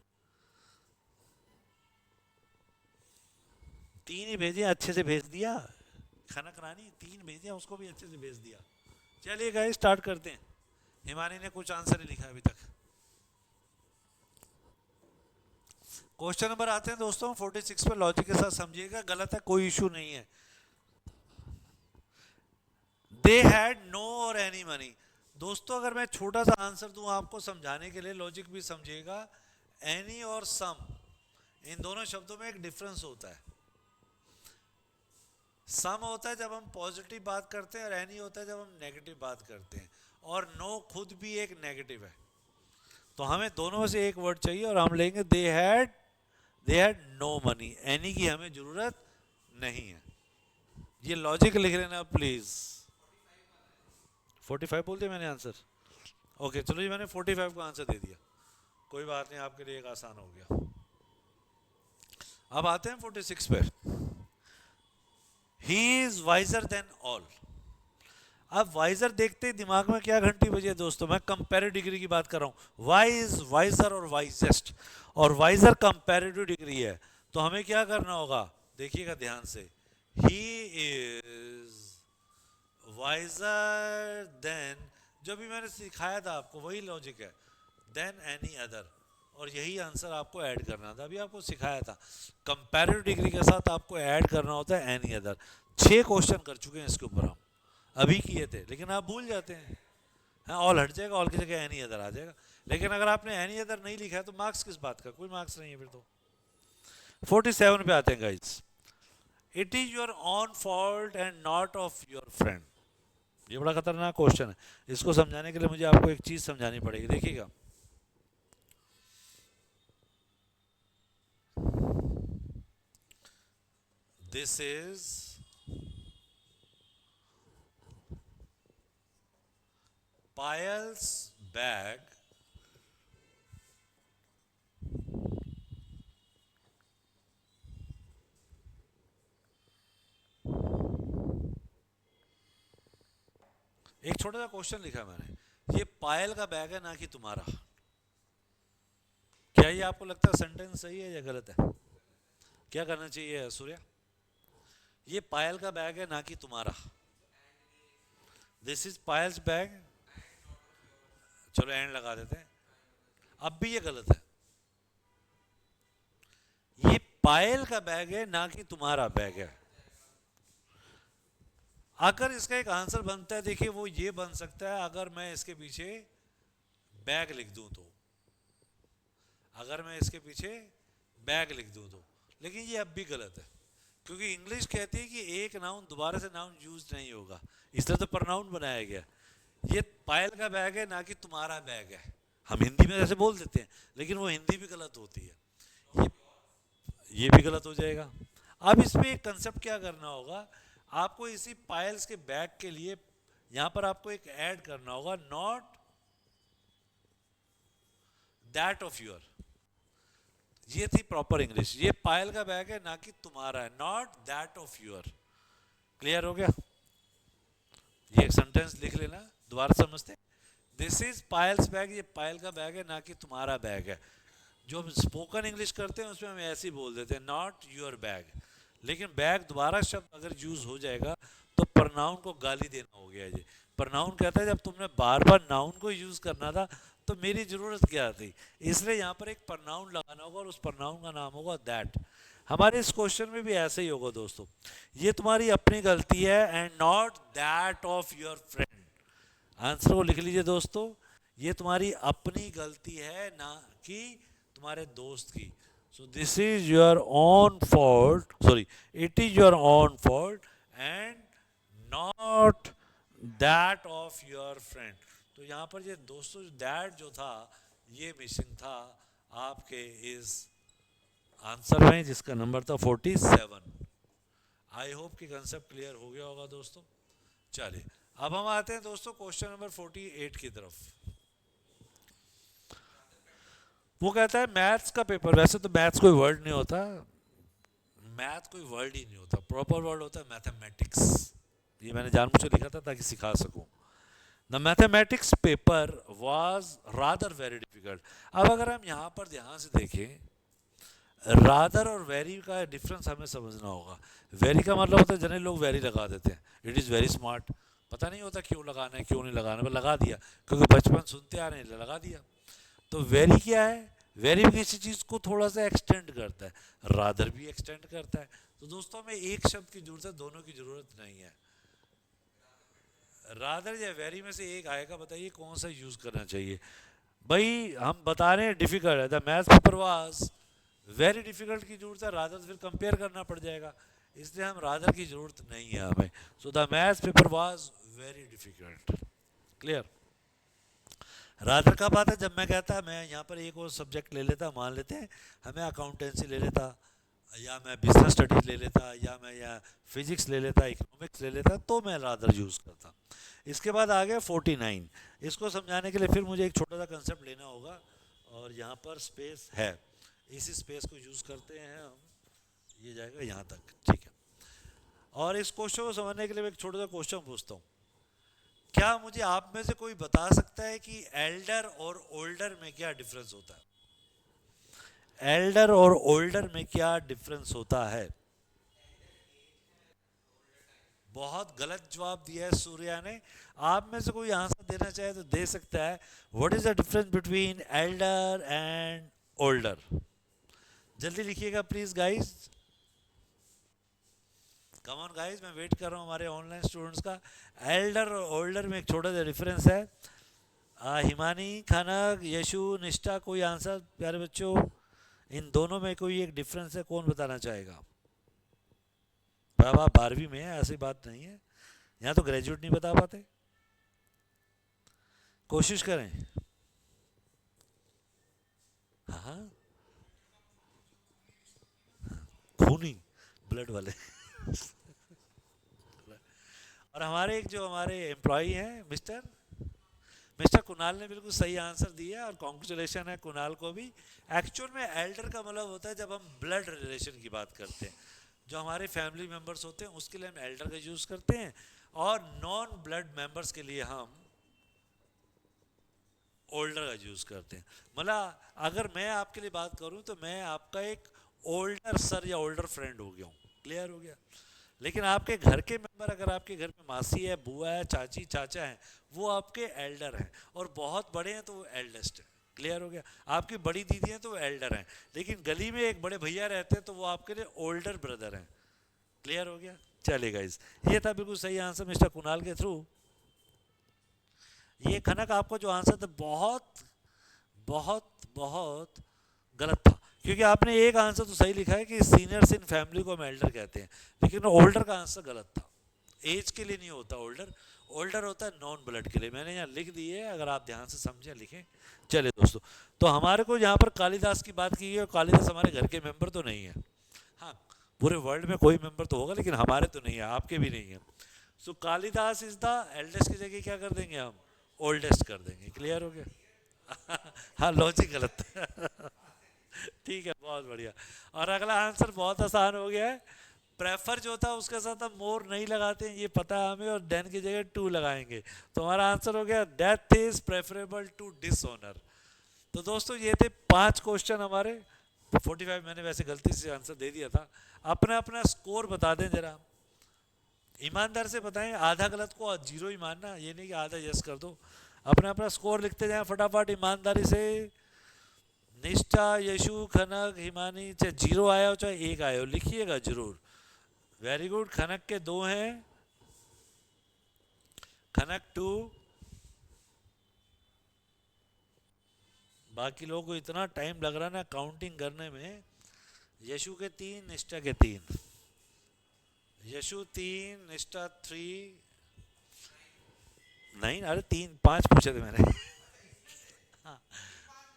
3 ही भेजे, अच्छे से भेज दिया। खनक रानी 3 भेजे, उसको भी अच्छे से भेज दिया। चलिए गाइस स्टार्ट करते हैं। हिमानी ने कुछ आंसर ही लिखा अभी तक। क्वेश्चन नंबर आते हैं दोस्तों 46 पे, लॉजिक के साथ समझिएगा। गलत है, कोई इशू नहीं है। दे हैड नो और एनी मनी। दोस्तों अगर मैं छोटा सा आंसर दूं आपको समझाने के लिए, लॉजिक भी समझिएगा। एनी और सम, इन दोनों शब्दों में एक डिफरेंस होता है। सम होता है जब हम पॉजिटिव बात करते हैं, और एनी होता है जब हम नेगेटिव बात करते हैं। और नो खुद भी एक नेगेटिव है, तो हमें दोनों में से एक वर्ड चाहिए और हम लेंगे they had no money. Any की हमें जरूरत नहीं है। ये लॉजिक लिख लेना प्लीज। 45 बोल दिया मैंने आंसर। ओके चलो जी, मैंने 45 का आंसर दे दिया। कोई बात नहीं, आपके लिए एक आसान हो गया। अब आते हैं 46 पे। He is visor then all. अब वाइजर देखते ही दिमाग में क्या घंटी बजी है दोस्तों? मैं कंपेरेटिव डिग्री की बात कर रहा हूं। वाइज, वाइजर और वाइजेस्ट, और वाइजर कंपेरेटिव डिग्री है। तो हमें क्या करना होगा, देखिएगा ध्यान से। ही इज वाइजर देन, जो भी मैंने सिखाया था आपको वही लॉजिक है, देन एनी अदर। और यही आंसर आपको ऐड करना था, अभी आपको सिखाया था। कंपैरेटिव डिग्री के साथ आपको ऐड करना होता है एनी अदर। 6 क्वेश्चन कर चुके हैं इसके ऊपर हम, अभी किए थे, लेकिन आप भूल जाते हैं। हाँ ऑल हट जाएगा, ऑल की जगह एनी अदर आ जाएगा। लेकिन अगर आपने एनी अदर नहीं लिखा है तो मार्क्स किस बात का? कोई मार्क्स नहीं है फिर तो। 47 पे आते हैं guys. It is your on fault and not of your friend. ये बड़ा खतरनाक क्वेश्चन है। इसको समझाने के लिए मुझे आपको एक चीज समझानी पड़ेगी, देखिएगा। दिस इज पायल्स बैग एक छोटा सा क्वेश्चन लिखा मैंने, ये पायल का बैग है ना कि तुम्हारा। क्या ये आपको लगता है सेंटेंस सही है या गलत है? क्या करना चाहिए सूर्या? ये पायल का बैग है ना कि तुम्हारा। This is piles bag. चलो एंड लगा देते हैं। अब भी ये गलत है। ये पायल का बैग है ना कि तुम्हारा बैग है। अगर इसका एक आंसर बनता है, देखिए वो ये बन सकता है, अगर मैं इसके पीछे बैग लिख दूं तो, अगर मैं इसके पीछे बैग लिख दूं तो, लेकिन ये अब भी गलत है, क्योंकि इंग्लिश कहती है कि एक नाउन दोबारा से नाउन यूज नहीं होगा, इसलिए तो प्रनाउन बनाया गया। ये पायल का बैग है ना कि तुम्हारा बैग है, हम हिंदी में ऐसे बोल देते हैं, लेकिन वो हिंदी भी गलत होती है, ये ये भी गलत हो जाएगा। अब इसमें एक कंसेप्ट क्या करना होगा, आपको इसी पायल्स के बैग के लिए यहां पर आपको एक ऐड करना होगा, नॉट दैट ऑफ योर। ये थी प्रॉपर इंग्लिश, ये पायल का बैग है ना कि तुम्हारा है, not that of your. Clear हो गया? ये एक सेंटेंस लिख लेना, दोबारा समझते। दिस इज पायल्स बैग, ये पायल का बैग है ना कि तुम्हारा बैग है। जो हम स्पोकन इंग्लिश करते हैं उसमें हम ऐसे ही बोल देते हैं, नॉट योर बैग। लेकिन बैग दोबारा शब्द अगर यूज हो जाएगा तो प्रनाउन को गाली देना हो गया। ये प्रनाउन कहता है जब तुमने बार बार नाउन को यूज करना था तो मेरी जरूरत क्या थी, इसलिए यहाँ पर एक प्रनाउन लगाना होगा और उस प्रनाउन का नाम होगा दैट। हमारे इस क्वेश्चन में भी ऐसे ही होगा दोस्तों, ये तुम्हारी अपनी गलती है and not that of your friend. Answer को लिख लीजिए दोस्तों, ये तुम्हारी अपनी गलती है ना कि तुम्हारे दोस्त की। So this is your own fault, sorry it is your own fault and not that of your friend. तो यहाँ पर ये दोस्तों दैट जो था ये मिसिंग था आपके इस आंसर में, जिसका नंबर था 47। आई होप कि कंसेप्ट क्लियर हो गया होगा दोस्तों। चलिए अब हम आते हैं दोस्तों क्वेश्चन नंबर 48 की तरफ। वो कहता है मैथ्स का पेपर, वैसे तो मैथ्स कोई वर्ड नहीं होता, मैथ कोई वर्ड ही नहीं होता, प्रॉपर वर्ड होता है मैथमेटिक्स। ये मैंने जानबूझ के लिखा था ताकि सिखा सकूं। The mathematics paper was rather very difficult. अब अगर हम यहाँ पर ध्यान से देखें, रादर और वेरी का डिफरेंस हमें समझना होगा। वेरी का मतलब होता है जनरली लोग वेरी लगा देते हैं, इट इज़ वेरी स्मार्ट, पता नहीं होता क्यों लगाना है क्यों नहीं लगाना, बस लगा दिया क्योंकि बचपन सुनते आ रहे हैं लगा दिया। तो वेरी क्या है, वेरी भी किसी चीज़ को थोड़ा सा एक्सटेंड करता है, रादर भी एक्सटेंड करता है। तो दोस्तों हमें एक शब्द की जरूरत है, दोनों की जरूरत नहीं है। रादर या वेरी में से एक आएगा, बताइए कौन सा यूज़ करना चाहिए। भाई हम बता रहे हैं डिफिकल्ट है, the maths paper was very difficult की जरूरत है, रादर फिर कंपेयर करना पड़ जाएगा, इसलिए हम रादर की जरूरत नहीं है हमें। So the maths paper was very difficult. Clear? Rather कब आता है, जब मैं कहता मैं यहाँ पर एक और सब्जेक्ट ले लेता, मान लेते हैं हमें अकाउंटेंसी ले लेता, या मैं बिजनेस स्टडीज ले लेता, या मैं या फिजिक्स ले लेता, इकोनॉमिक्स ले लेता, तो मैं रादर यूज़ करता। इसके बाद आ गया 49। इसको समझाने के लिए फिर मुझे एक छोटा सा कंसेप्ट लेना होगा, और यहाँ पर स्पेस है, इसी स्पेस को यूज़ करते हैं हम, ये जाएगा यहाँ तक, ठीक है। और इस क्वेश्चन को समझने के लिए मैं एक छोटा सा क्वेश्चन पूछता हूँ, क्या मुझे आप में से कोई बता सकता है कि एल्डर और ओल्डर में क्या डिफरेंस होता है? एल्डर और ओल्डर में क्या डिफरेंस होता है? बहुत गलत जवाब दिया है सूर्या ने। आप में से कोई आंसर देना चाहे तो दे सकता है। What is the difference between Elder and older? जल्दी लिखिएगा please guys, come on guys, मैं वेट कर रहा हूँ हमारे ऑनलाइन स्टूडेंट्स का। एल्डर और ओल्डर में एक छोटा सा डिफरेंस है। हिमानी, खनक, यशु, निष्ठा, कोई आंसर प्यारे बच्चों? इन दोनों में कोई एक डिफरेंस है, कौन बताना चाहेगा? बाबा 12वीं में है, ऐसी बात नहीं है, यहाँ तो ग्रेजुएट नहीं बता पाते, कोशिश करें। हाँ खूनी ब्लड वाले और हमारे एक जो हमारे एम्प्लॉई हैं मिस्टर कुणाल ने बिल्कुल सही आंसर दिया, और कॉन्ग्रेचुलेशन है कुणाल को भी। एक्चुअल में एल्डर का मतलब होता है जब हम ब्लड रिलेशन की बात करते हैं, जो हमारे फैमिली मेंबर्स होते हैं उसके लिए हम एल्डर का यूज़ करते हैं, और नॉन ब्लड मेंबर्स के लिए हम ओल्डर का यूज़ करते हैं। मतलब अगर मैं आपके लिए बात करूं तो मैं आपका एक ओल्डर सर या ओल्डर फ्रेंड हो गया हूँ। क्लियर हो गया? लेकिन आपके घर के मेंबर, अगर आपके घर में मासी है, बुआ है, चाची चाचा है, वो आपके एल्डर हैं, और बहुत बड़े हैं तो वो एल्डेस्ट है। क्लियर हो गया? आपकी बड़ी दीदी हैं तो वो एल्डर हैं, लेकिन गली में एक बड़े भैया रहते हैं तो वो आपके लिए ओल्डर ब्रदर हैं। क्लियर हो गया? चलिए गाइस, ये था बिल्कुल सही आंसर मिस्टर कुणाल के थ्रू। ये खनक आपको जो आंसर था बहुत बहुत बहुत गलत था, क्योंकि आपने एक आंसर तो सही लिखा है कि सीनियर्स इन फैमिली को हम एल्डर कहते हैं, लेकिन ओल्डर का आंसर गलत था। एज के लिए नहीं होता ओल्डर, ओल्डर होता है नॉन ब्लड के लिए। मैंने यहाँ लिख दी है, अगर आप ध्यान से समझें लिखें। चलिए दोस्तों, तो हमारे को यहाँ पर कालिदास की बात की है, और कालिदास हमारे घर के मेंबर तो नहीं है। हाँ, पूरे वर्ल्ड में कोई मेंबर तो होगा, लेकिन हमारे तो नहीं है, आपके भी नहीं है। सो कालिदास इज द एल्डेस्ट की जगह क्या कर देंगे हम? ओल्डेस्ट कर देंगे। क्लियर हो गया? हाँ, लॉजिक गलत ठीक है, बहुत बढ़िया। और अगला आंसर बहुत आसान हो गया है। प्रेफर जो था उसके साथ हम मोर नहीं लगाते हैं, ये पता है हमें, और देन की जगह टू लगाएंगे। तो हमारा आंसर हो गया death is preferable to dishonour. तो दोस्तों ये थे 5 क्वेश्चन हमारे। 45 मैंने वैसे गलती से आंसर दे दिया था। अपना अपना स्कोर बता दें जरा, ईमानदार से बताएं, आधा गलत को जीरो ही मानना, ये नहीं कि आधा यस कर दो। अपना अपना स्कोर लिखते जाएं फटाफट ईमानदारी से। निष्ठा, यशु, खनक, हिमानी, चाहे जीरो आया हो चाहे एक आया हो, लिखिएगा जरूर। Very good. खनक के 2 हैं, खनक 2, बाकी लोगों को इतना टाइम लग रहा है ना काउंटिंग करने में। यशु के 3, निष्ठा के 3। यशु 3, निष्ठा 3। नहीं, अरे 3 5 पूछे थे मैंने।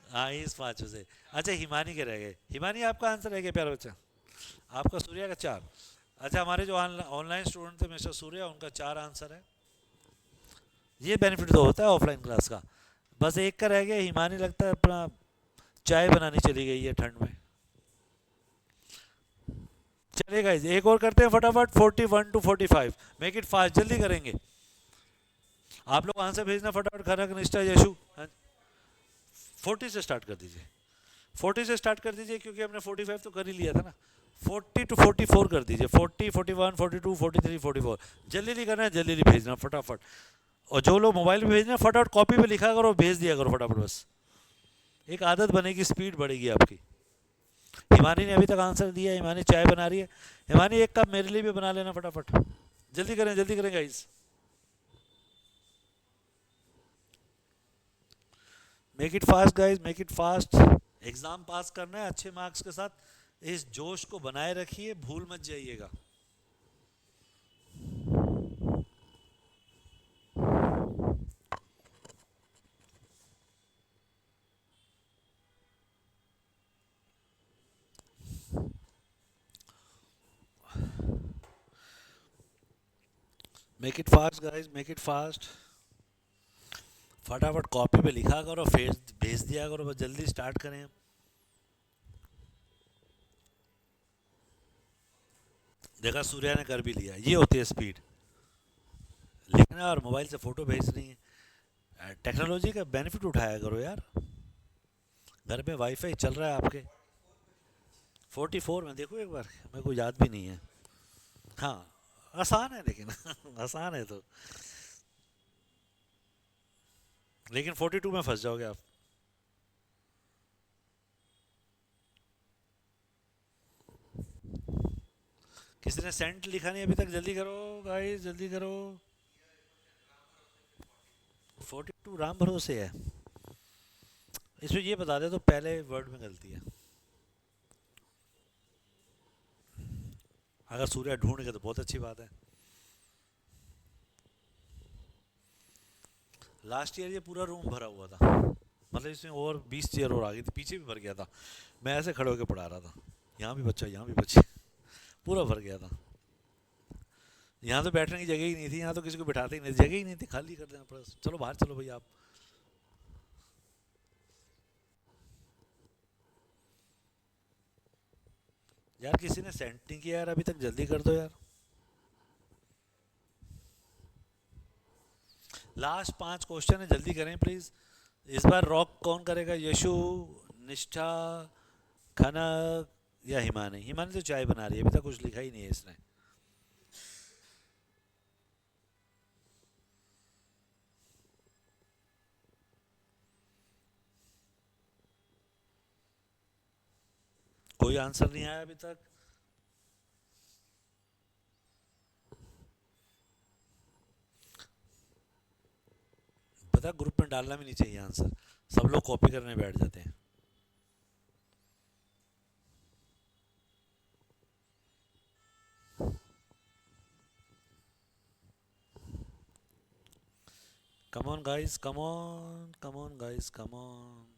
हाँ, इस 5 से। अच्छा, हिमानी के रह गए। हिमानी आपका आंसर रह गया प्यारा बच्चा। आपका सूर्या का 4। अच्छा, हमारे जो ऑनलाइन स्टूडेंट थे मिस्टर सूर्या, उनका 4 आंसर है। ये बेनिफिट तो होता है ऑफलाइन क्लास का। बस एक का रह गया, हिमानी लगता है अपना चाय बनानी चली गई है ठंड में। चलिए गाइस, एक और करते हैं फटाफट। 41 टू 45, मेक इट फास्ट, जल्दी करेंगे। आप लोग आंसर भेजना फटाफट। खनक, निष्ठा, यशु। हाँ, 40 से स्टार्ट कर दीजिए। 40 से स्टार्ट कर दीजिए, क्योंकि हमने 45 तो कर ही लिया था ना। 40 टू 44 कर दीजिए। 40, 41, 42, 43, 44। जल्दी जल्दी करना है, जल्दी जल्दी भेजना फटाफट। और जो लोग मोबाइल में भेजना, फटाफट कॉपी पे लिखा करो, भेज दिया करो फटाफट। बस एक आदत बनेगी, स्पीड बढ़ेगी आपकी। हिमानी ने अभी तक आंसर दिया। हिमानी चाय बना रही है। हिमानी एक कप मेरे लिए भी बना लेना फटाफट। जल्दी करें guys. Make it fast guys, make it fast. Exam पास करना है अच्छे मार्क्स के साथ। इस जोश को बनाए रखिए, भूल मत जाइएगा। Make it fast guys, make it fast. फटाफट कॉपी पे लिखा करो, फिर भेज दिया करो। बस जल्दी स्टार्ट करें। देखा, सूर्या ने कर भी लिया। ये होती है स्पीड, लिखना और मोबाइल से फोटो भेजनी है। टेक्नोलॉजी का बेनिफिट उठाया करो यार। घर में वाईफाई चल रहा है आपके। 44 में देखो एक बार, मेरे को याद भी नहीं है। हाँ, आसान है लेकिन आसान है तो। लेकिन 42 में फंस जाओगे आप। किसी ने सेंट लिखा नहीं अभी तक, जल्दी करो गाइस, जल्दी करो। 42 राम भरोसे है। इसमें ये बता दे तो पहले वर्ड में गलती है। अगर सूर्य ढूंढ गया तो बहुत अच्छी बात है। लास्ट ईयर ये पूरा रूम भरा हुआ था, मतलब इसमें और 20 चेयर और आ गई थी, पीछे भी भर गया था। मैं ऐसे खड़े होकर पढ़ा रहा था, यहाँ भी बच्चा, यहाँ भी बच्चे, पूरा भर गया था। यहाँ तो बैठने की जगह ही नहीं थी, यहाँ तो किसी को बिठाते ही नहीं, जगह ही नहीं थी, खाली कर देना पड़ा। चलो बाहर चलो भैया आप। यार किसी ने सेंड नहीं किया यार अभी तक, जल्दी कर दो यार। लास्ट 5 क्वेश्चन है, जल्दी करें प्लीज। इस बार रॉक कौन करेगा? यशु, निष्ठा, खनक या हिमानी? हिमानी तो चाय बना रही है, अभी तक कुछ लिखा ही नहीं है इसने। कोई आंसर नहीं आया अभी तक। पता ग्रुप में डालना भी नहीं चाहिए आंसर, सब लोग कॉपी करने बैठ जाते हैं। कम on guys, come on, come on guys, come on.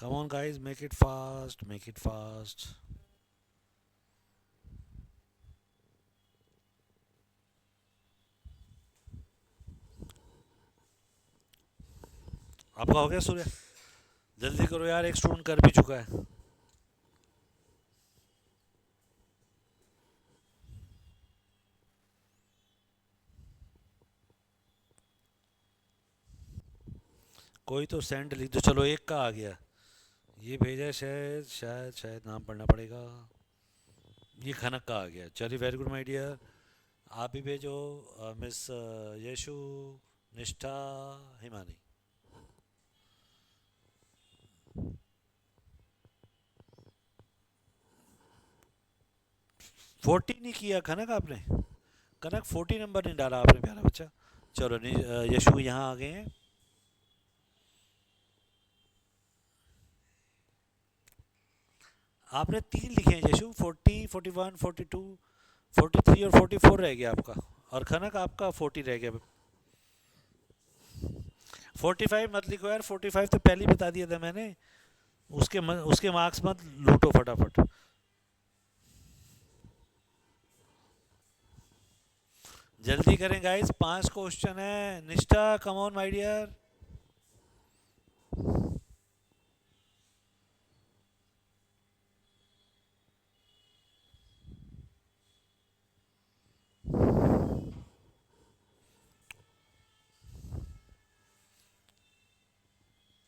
Come on, guys, make it fast, make it fast. आपका हो गया सूर्य? जल्दी करो यार, एक स्टूडेंट कर भी चुका है। कोई तो सेंड लिख दो। चलो एक का आ गया, ये भेजा है, शायद शायद शायद नाम पढ़ना पड़ेगा। ये खनक का आ गया। चलिए, वेरी गुड माय डियर। आप भी भेजो, मिस यशु, निष्ठा, हिमानी। 40 नहीं किया खनक आपने? कनक 40 नंबर नहीं डाला आपने, प्यारा बच्चा। चलो यशु यहाँ आ गए हैं। आपने 3 लिखे हैं यशु, 40, 41, 42, 43 और 44 रह गया आपका। और खनक आपका 40 रह गया। 45 मत लिखो यार, 45 तो पहले ही बता दिया था मैंने। उसके मार्क्स मत लूटो फटाफट। जल्दी करें गाइस, 5 क्वेश्चन है। निष्ठा, कम ऑन माय डियर।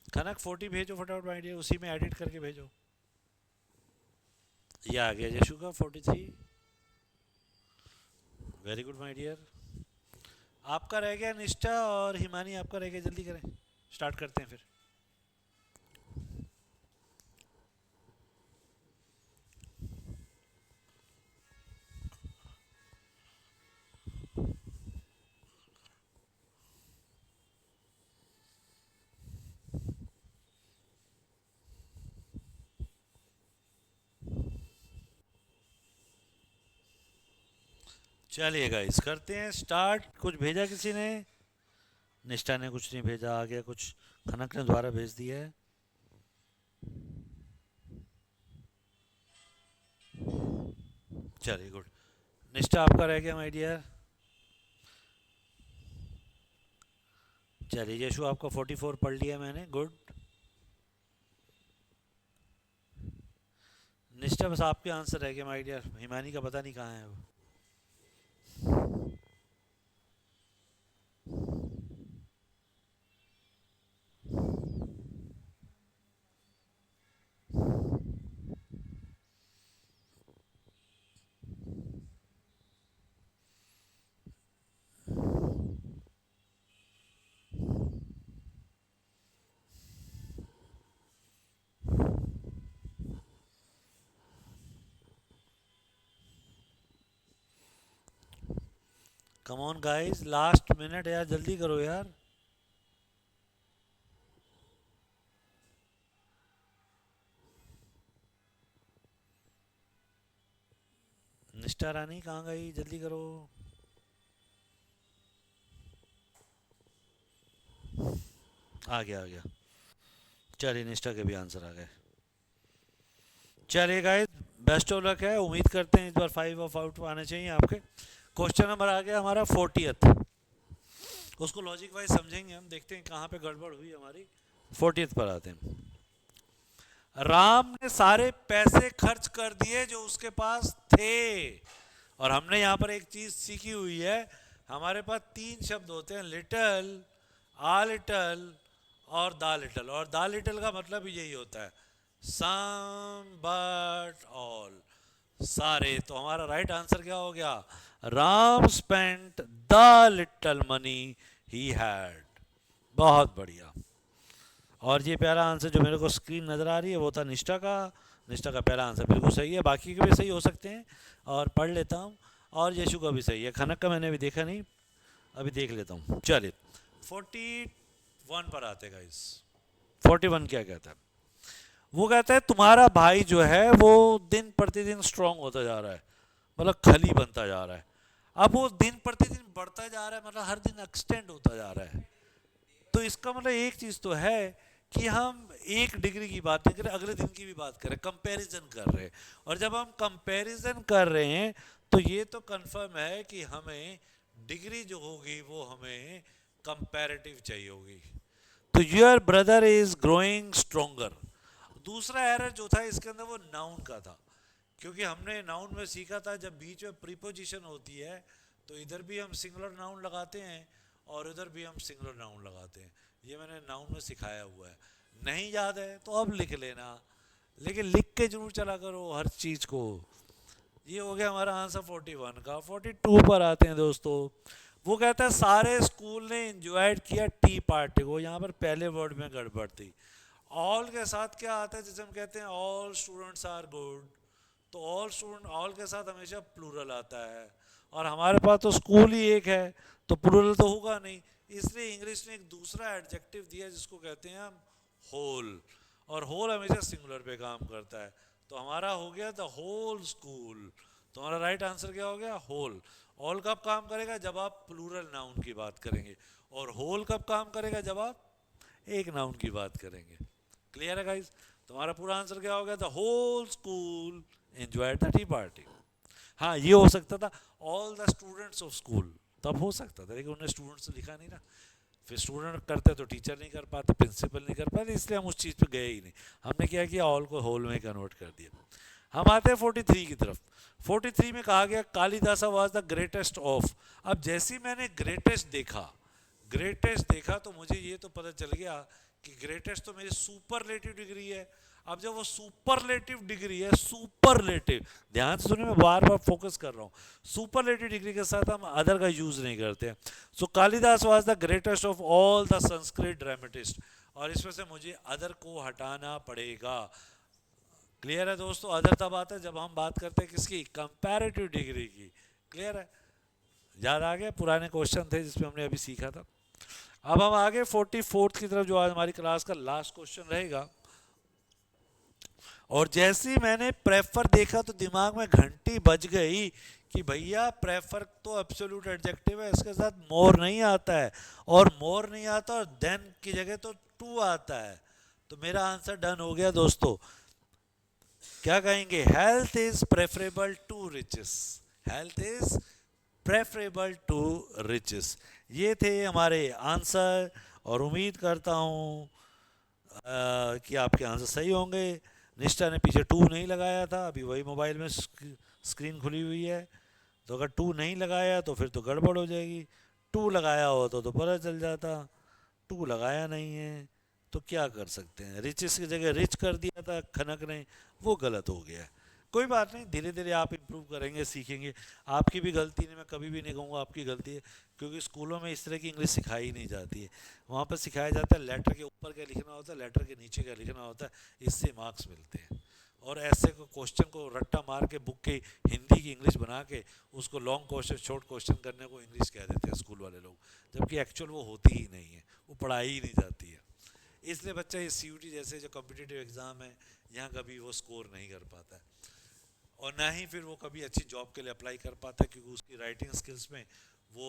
कनक 40 भेजो फटाफट माय डियर, उसी में एडिट करके भेजो। ये आ गया यशु का 43। Very good my dear. आपका रह गया निष्ठा और हिमानी, आपका रह गया। जल्दी करें, स्टार्ट करते हैं फिर। चलिए गाइस, करते हैं स्टार्ट। कुछ भेजा किसी ने? निष्ठा ने कुछ नहीं भेजा, आ गया कुछ। खनक ने दोबारा भेज दिया है। चलिए गुड। निष्ठा आपका रह गया माय डियर। चलिए यशु आपका 44 पढ़ लिया मैंने, गुड। निष्ठा बस आपके आंसर रह गया माय डियर, हिमानी का पता नहीं कहाँ है वो। कम ऑन गाइस, लास्ट मिनट यार, जल्दी करो यार। निष्ठा रानी कहाँ गई? जल्दी करो। आ गया, आ गया। चलिए निष्ठा के भी आंसर आ गए। चलिए गाइस, बेस्ट ऑफ लक है। उम्मीद करते हैं इस बार 5 ऑफ आउट आने चाहिए आपके। क्वेश्चन नंबर आ गया हमारा 40th। उसको लॉजिक वाइज समझेंगे हम, देखते हैं कहाँ पे गड़बड़ हुई हमारी। 40th पर आते हैं। राम ने सारे पैसे खर्च कर दिए जो उसके पास थे। और हमने यहाँ पर एक चीज सीखी हुई है, हमारे पास 3 शब्द होते हैं, लिटल, आ लिटल और द लिटिल, और द लिटिल का मतलब भी यही होता है, सम बट ऑल, सारे। तो हमारा राइट आंसर क्या हो गया, Ram spent the little money he had. बहुत बढ़िया। और ये पहला आंसर जो मेरे को स्क्रीन नज़र आ रही है वो था निष्ठा का। निष्ठा का पहला आंसर बिल्कुल सही है, बाकी के भी सही हो सकते हैं, और पढ़ लेता हूँ। और यशु का भी सही है, खनक का मैंने अभी देखा नहीं, अभी देख लेता हूँ। चलिए 41 पर आते गाइस। 41 क्या कहता है, वो कहता है तुम्हारा भाई जो है वो दिन प्रतिदिन स्ट्रांग होता जा रहा है, मतलब खली बनता जा रहा है। अब वो दिन प्रतिदिन बढ़ता जा रहा है, मतलब हर दिन एक्सटेंड होता जा रहा है। तो इसका मतलब एक चीज़ तो है कि हम 1 डिग्री की बात नहीं करें, अगले दिन की भी बात करें, कंपैरिजन कर रहे हैं। और जब हम कंपैरिजन कर रहे हैं तो ये तो कंफर्म है कि हमें डिग्री जो होगी वो हमें कंपैरेटिव चाहिए होगी। तो your brother is growing stronger. दूसरा एरर जो था इसके अंदर वो नाउन का था, क्योंकि हमने नाउन में सीखा था जब बीच में प्रीपोजिशन होती है तो इधर भी हम सिंगुलर नाउन लगाते हैं और इधर भी हम सिंगुलर नाउन लगाते हैं। ये मैंने नाउन में सिखाया हुआ है, नहीं याद है तो अब लिख लेना, लेकिन लिख के जरूर चला करो हर चीज़ को। ये हो गया हमारा आंसर 41 का। 42 पर आते हैं दोस्तों। वो कहता है सारे स्कूल ने इंजॉय किया टी पार्टी को। यहाँ पर पहले वर्ड में गड़बड़ थी। ऑल के साथ क्या आता है, जैसे हम कहते हैं ऑल स्टूडेंट्स आर गुड, तो ऑल स्टूडेंट, ऑल के साथ हमेशा प्लूरल आता है, और हमारे पास तो स्कूल ही एक है तो प्लूरल तो होगा नहीं। इसलिए इंग्लिश ने एक दूसरा एडजेक्टिव दिया जिसको कहते हैं हम होल, और होल हमेशा सिंगुलर पे काम करता है। तो हमारा हो गया द होल स्कूल। तो हमारा राइट आंसर क्या हो गया, होल। ऑल कब काम करेगा, जब आप प्लूरल नाउन की बात करेंगे, और होल कब काम करेगा, जब आप एक नाउन की बात करेंगे। क्लियर है गाइस। तुम्हारा पूरा आंसर क्या हो गया, the whole school enjoyed the tea party. हाँ ये हो सकता था all the students of school, तब हो सकता था, लेकिन उन्होंने स्टूडेंट्स लिखा नहीं ना। फिर स्टूडेंट करते तो टीचर नहीं कर पाते, प्रिंसिपल नहीं कर पाते, इसलिए हम उस चीज़ पे गए ही नहीं। हमने क्या किया, ऑल को होल में कन्वर्ट कर दिया। हम आते हैं 43 की तरफ। 43 में कहा गया Kalidasa was the greatest of. अब जैसे ही मैंने ग्रेटेस्ट देखा, ग्रेटेस्ट देखा तो मुझे ये तो पता चल गया कि ग्रेटेस्ट तो मेरी सुपरलेटिव डिग्री है। अब जब वो सुपरलेटिव डिग्री है, सुपरलेटिव, ध्यान से सुनिए, मैं बार बार फोकस कर रहा हूँ, सुपरलेटिव डिग्री के साथ हम अदर का यूज नहीं करते। So Kalidas was the greatest of all the Sanskrit dramatist, और इसमें से मुझे अदर को हटाना पड़ेगा। क्लियर है दोस्तों। अदर तब आता है जब हम बात करते हैं किसकी, कंपैरेटिव डिग्री की। क्लियर है, याद आ गया, पुराने क्वेश्चन थे जिसमें हमने अभी सीखा था। अब हम आगे 44 की तरफ, जो आज हमारी क्लास का लास्ट क्वेश्चन रहेगा। और जैसे ही मैंने प्रेफर देखा तो दिमाग में घंटी बज गई कि भैया प्रेफर तो एब्सोल्यूट एडजेक्टिव है, इसके साथ मोर नहीं आता है, और मोर नहीं आता और देन की जगह तो टू आता है। तो मेरा आंसर डन हो गया दोस्तों। क्या कहेंगे, health is preferable to riches. Health is preferable to riches. ये थे हमारे आंसर, और उम्मीद करता हूँ कि आपके आंसर सही होंगे। निष्ठा ने पीछे टू नहीं लगाया था, अभी वही मोबाइल में स्क्रीन खुली हुई है, तो अगर टू नहीं लगाया तो फिर तो गड़बड़ हो जाएगी। टू लगाया हो तो पता चल जाता, टू लगाया नहीं है तो क्या कर सकते हैं। रिचेस की जगह रिच कर दिया था खनक ने, वो गलत हो गया। कोई बात नहीं, धीरे धीरे आप इम्प्रूव करेंगे, सीखेंगे। आपकी भी गलती नहीं, मैं कभी भी नहीं कहूँगा आपकी गलती है, क्योंकि स्कूलों में इस तरह की इंग्लिश सिखाई नहीं जाती है। वहाँ पर सिखाया जाता है लेटर के ऊपर क्या लिखना होता है, लेटर के नीचे क्या लिखना होता है, इससे मार्क्स मिलते हैं। और ऐसे को क्वेश्चन को रट्टा मार के बुक की हिंदी की इंग्लिश बना के उसको लॉन्ग क्वेश्चन, शॉर्ट क्वेश्चन करने को इंग्लिश कह देते हैं स्कूल वाले लोग, जबकि एक्चुअल वो होती ही नहीं है, वो पढ़ाई ही नहीं जाती है। इसलिए बच्चा ये CUT जैसे जो कॉम्पिटिटिव एग्ज़ाम है, यहाँ कभी वो स्कोर नहीं कर पाता है, और ना ही फिर वो कभी अच्छी जॉब के लिए अप्लाई कर पाता है, क्योंकि उसकी राइटिंग स्किल्स में वो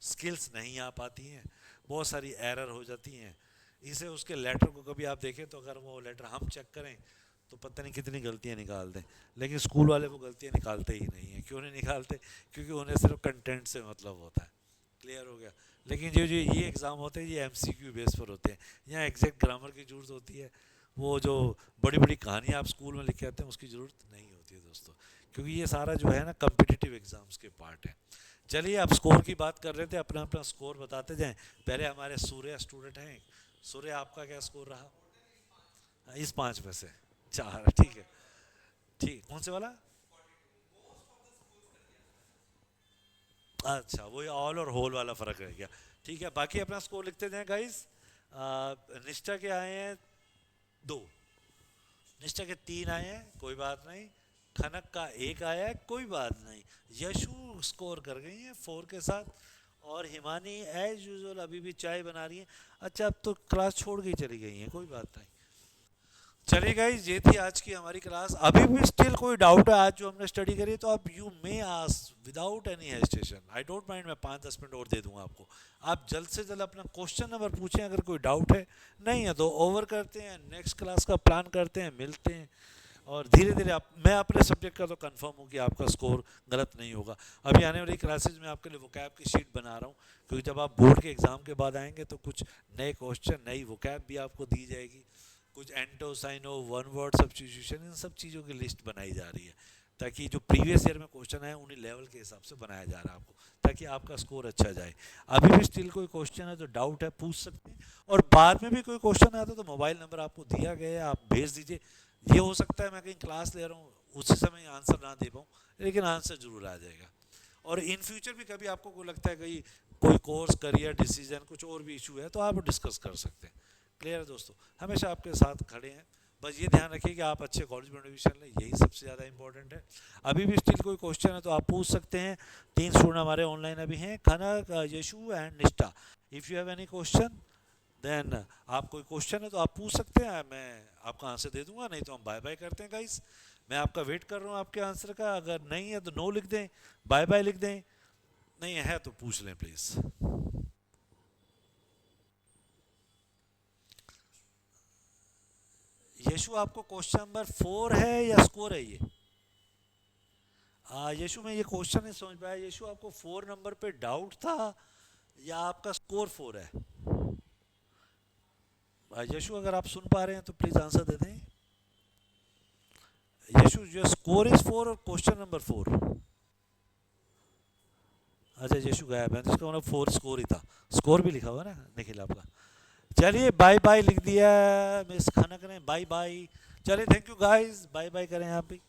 स्किल्स नहीं आ पाती हैं, बहुत सारी एरर हो जाती हैं। इसे उसके लेटर को कभी आप देखें तो अगर वो लेटर हम चेक करें तो पता नहीं कितनी गलतियाँ निकाल दें, लेकिन स्कूल वाले वो गलतियाँ निकालते ही नहीं हैं। क्यों नहीं निकालते, क्योंकि उन्हें सिर्फ कंटेंट से मतलब होता है। क्लियर हो गया। लेकिन जो जो ये एग्ज़ाम होते हैं ये MCQ बेस पर होते हैं, यहाँ एग्जैक्ट ग्रामर की ज़रूरत होती है, वो जो बड़ी बड़ी कहानियाँ आप स्कूल में लिख के आते हैं उसकी ज़रूरत नहीं होती है दोस्तों, क्योंकि ये सारा जो है ना कम्पिटिटिव एग्ज़ाम्स के पार्ट है। चलिए, आप स्कोर की बात कर रहे थे, अपना अपना स्कोर बताते जाएं। पहले हमारे सूर्य स्टूडेंट हैं, सूर्य आपका क्या स्कोर रहा? इस 5 में से 4, ठीक है। ठीक, कौन से वाला? अच्छा, वही ऑल और होल वाला फर्क रह गया। ठीक है, बाकी अपना स्कोर लिखते जाएं गाइस। निष्ठा के आए हैं 2, निष्ठा के 3 आए हैं, कोई बात नहीं। खनक का 1 आया है, कोई बात नहीं। यशु स्कोर कर गई है 4 के साथ। और हिमानी एज यूजुअल अभी भी चाय बना रही है। अच्छा, अब तो क्लास छोड़ के ही चली गई है, कोई बात नहीं। चलिए गाइस, ये थी आज की हमारी क्लास। अभी भी स्टिल कोई डाउट है आज जो हमने स्टडी करी तो आप you may ask without any hesitation, I don't mind. मैं 5-10 मिनट और दे दूंगा आपको। आप जल्द से जल्द अपना क्वेश्चन नंबर पूछें अगर कोई डाउट है। नहीं है तो ओवर करते हैं, नेक्स्ट क्लास का प्लान करते हैं, मिलते हैं। और धीरे धीरे आप, मैं अपने सब्जेक्ट का तो कंफर्म हूँ कि आपका स्कोर गलत नहीं होगा। अभी आने वाली क्लासेज में आपके लिए वोकैब की शीट बना रहा हूँ, क्योंकि जब आप बोर्ड के एग्ज़ाम के बाद आएंगे तो कुछ नए क्वेश्चन, नई वोकैब भी आपको दी जाएगी। कुछ एंटो साइनो वन वर्ड सब्स्टिट्यूशन, इन सब चीज़ों की लिस्ट बनाई जा रही है, ताकि जो प्रीवियस ईयर में क्वेश्चन है उन्हीं लेवल के हिसाब से बनाया जा रहा है आपको, ताकि आपका स्कोर अच्छा जाए। अभी भी स्टिल कोई क्वेश्चन है तो डाउट है, पूछ सकते हैं। और बाद में भी कोई क्वेश्चन आता है तो मोबाइल नंबर आपको दिया गया है, आप भेज दीजिए। ये हो सकता है मैं कहीं क्लास ले रहा हूँ उसी समय आंसर ना दे पाऊँ, लेकिन आंसर जरूर आ जाएगा। और इन फ्यूचर भी कभी आपको कोई लगता है कि कोई कोर्स, करियर डिसीजन, कुछ और भी इशू है तो आप डिस्कस कर सकते हैं। क्लियर है दोस्तों? हमेशा आपके साथ खड़े हैं। बस ये ध्यान रखिए कि आप अच्छे कॉलेज में एडमिशन लें, यही सबसे ज़्यादा इंपॉर्टेंट है। अभी भी स्टिल कोई क्वेश्चन है तो आप पूछ सकते हैं। 3 स्टूडेंट हमारे ऑनलाइन अभी हैं, Khanak, Yashu and Nishtha. If you have any question then, आप कोई क्वेश्चन है तो आप पूछ सकते हैं, मैं आपका आंसर दे दूंगा। नहीं तो हम बाय बाय करते हैं गाइस। मैं आपका वेट कर रहा हूँ आपके आंसर का। अगर नहीं है तो नो लिख दें, बाय बाय लिख दें। नहीं है तो पूछ लें प्लीज़। यशु, आपको क्वेश्चन नंबर 4 है या स्कोर है ये? यशु, मैं ये क्वेश्चन नहीं समझ पाया। यशु, आपको 4 नंबर पे डाउट था या आपका स्कोर 4 है? यशु, अगर आप सुन पा रहे हैं तो प्लीज आंसर दे दें। यशु, योर स्कोर इज 4 और क्वेश्चन नंबर 4। अच्छा, यशु गायब है, इसका मतलब 4 स्कोर ही था। स्कोर भी लिखा हुआ ना निखिल आपका। चलिए, बाय बाय लिख दिया मिस खनक ने, बाय बाय। चलिए, thank you guys, bye bye करें आप भी।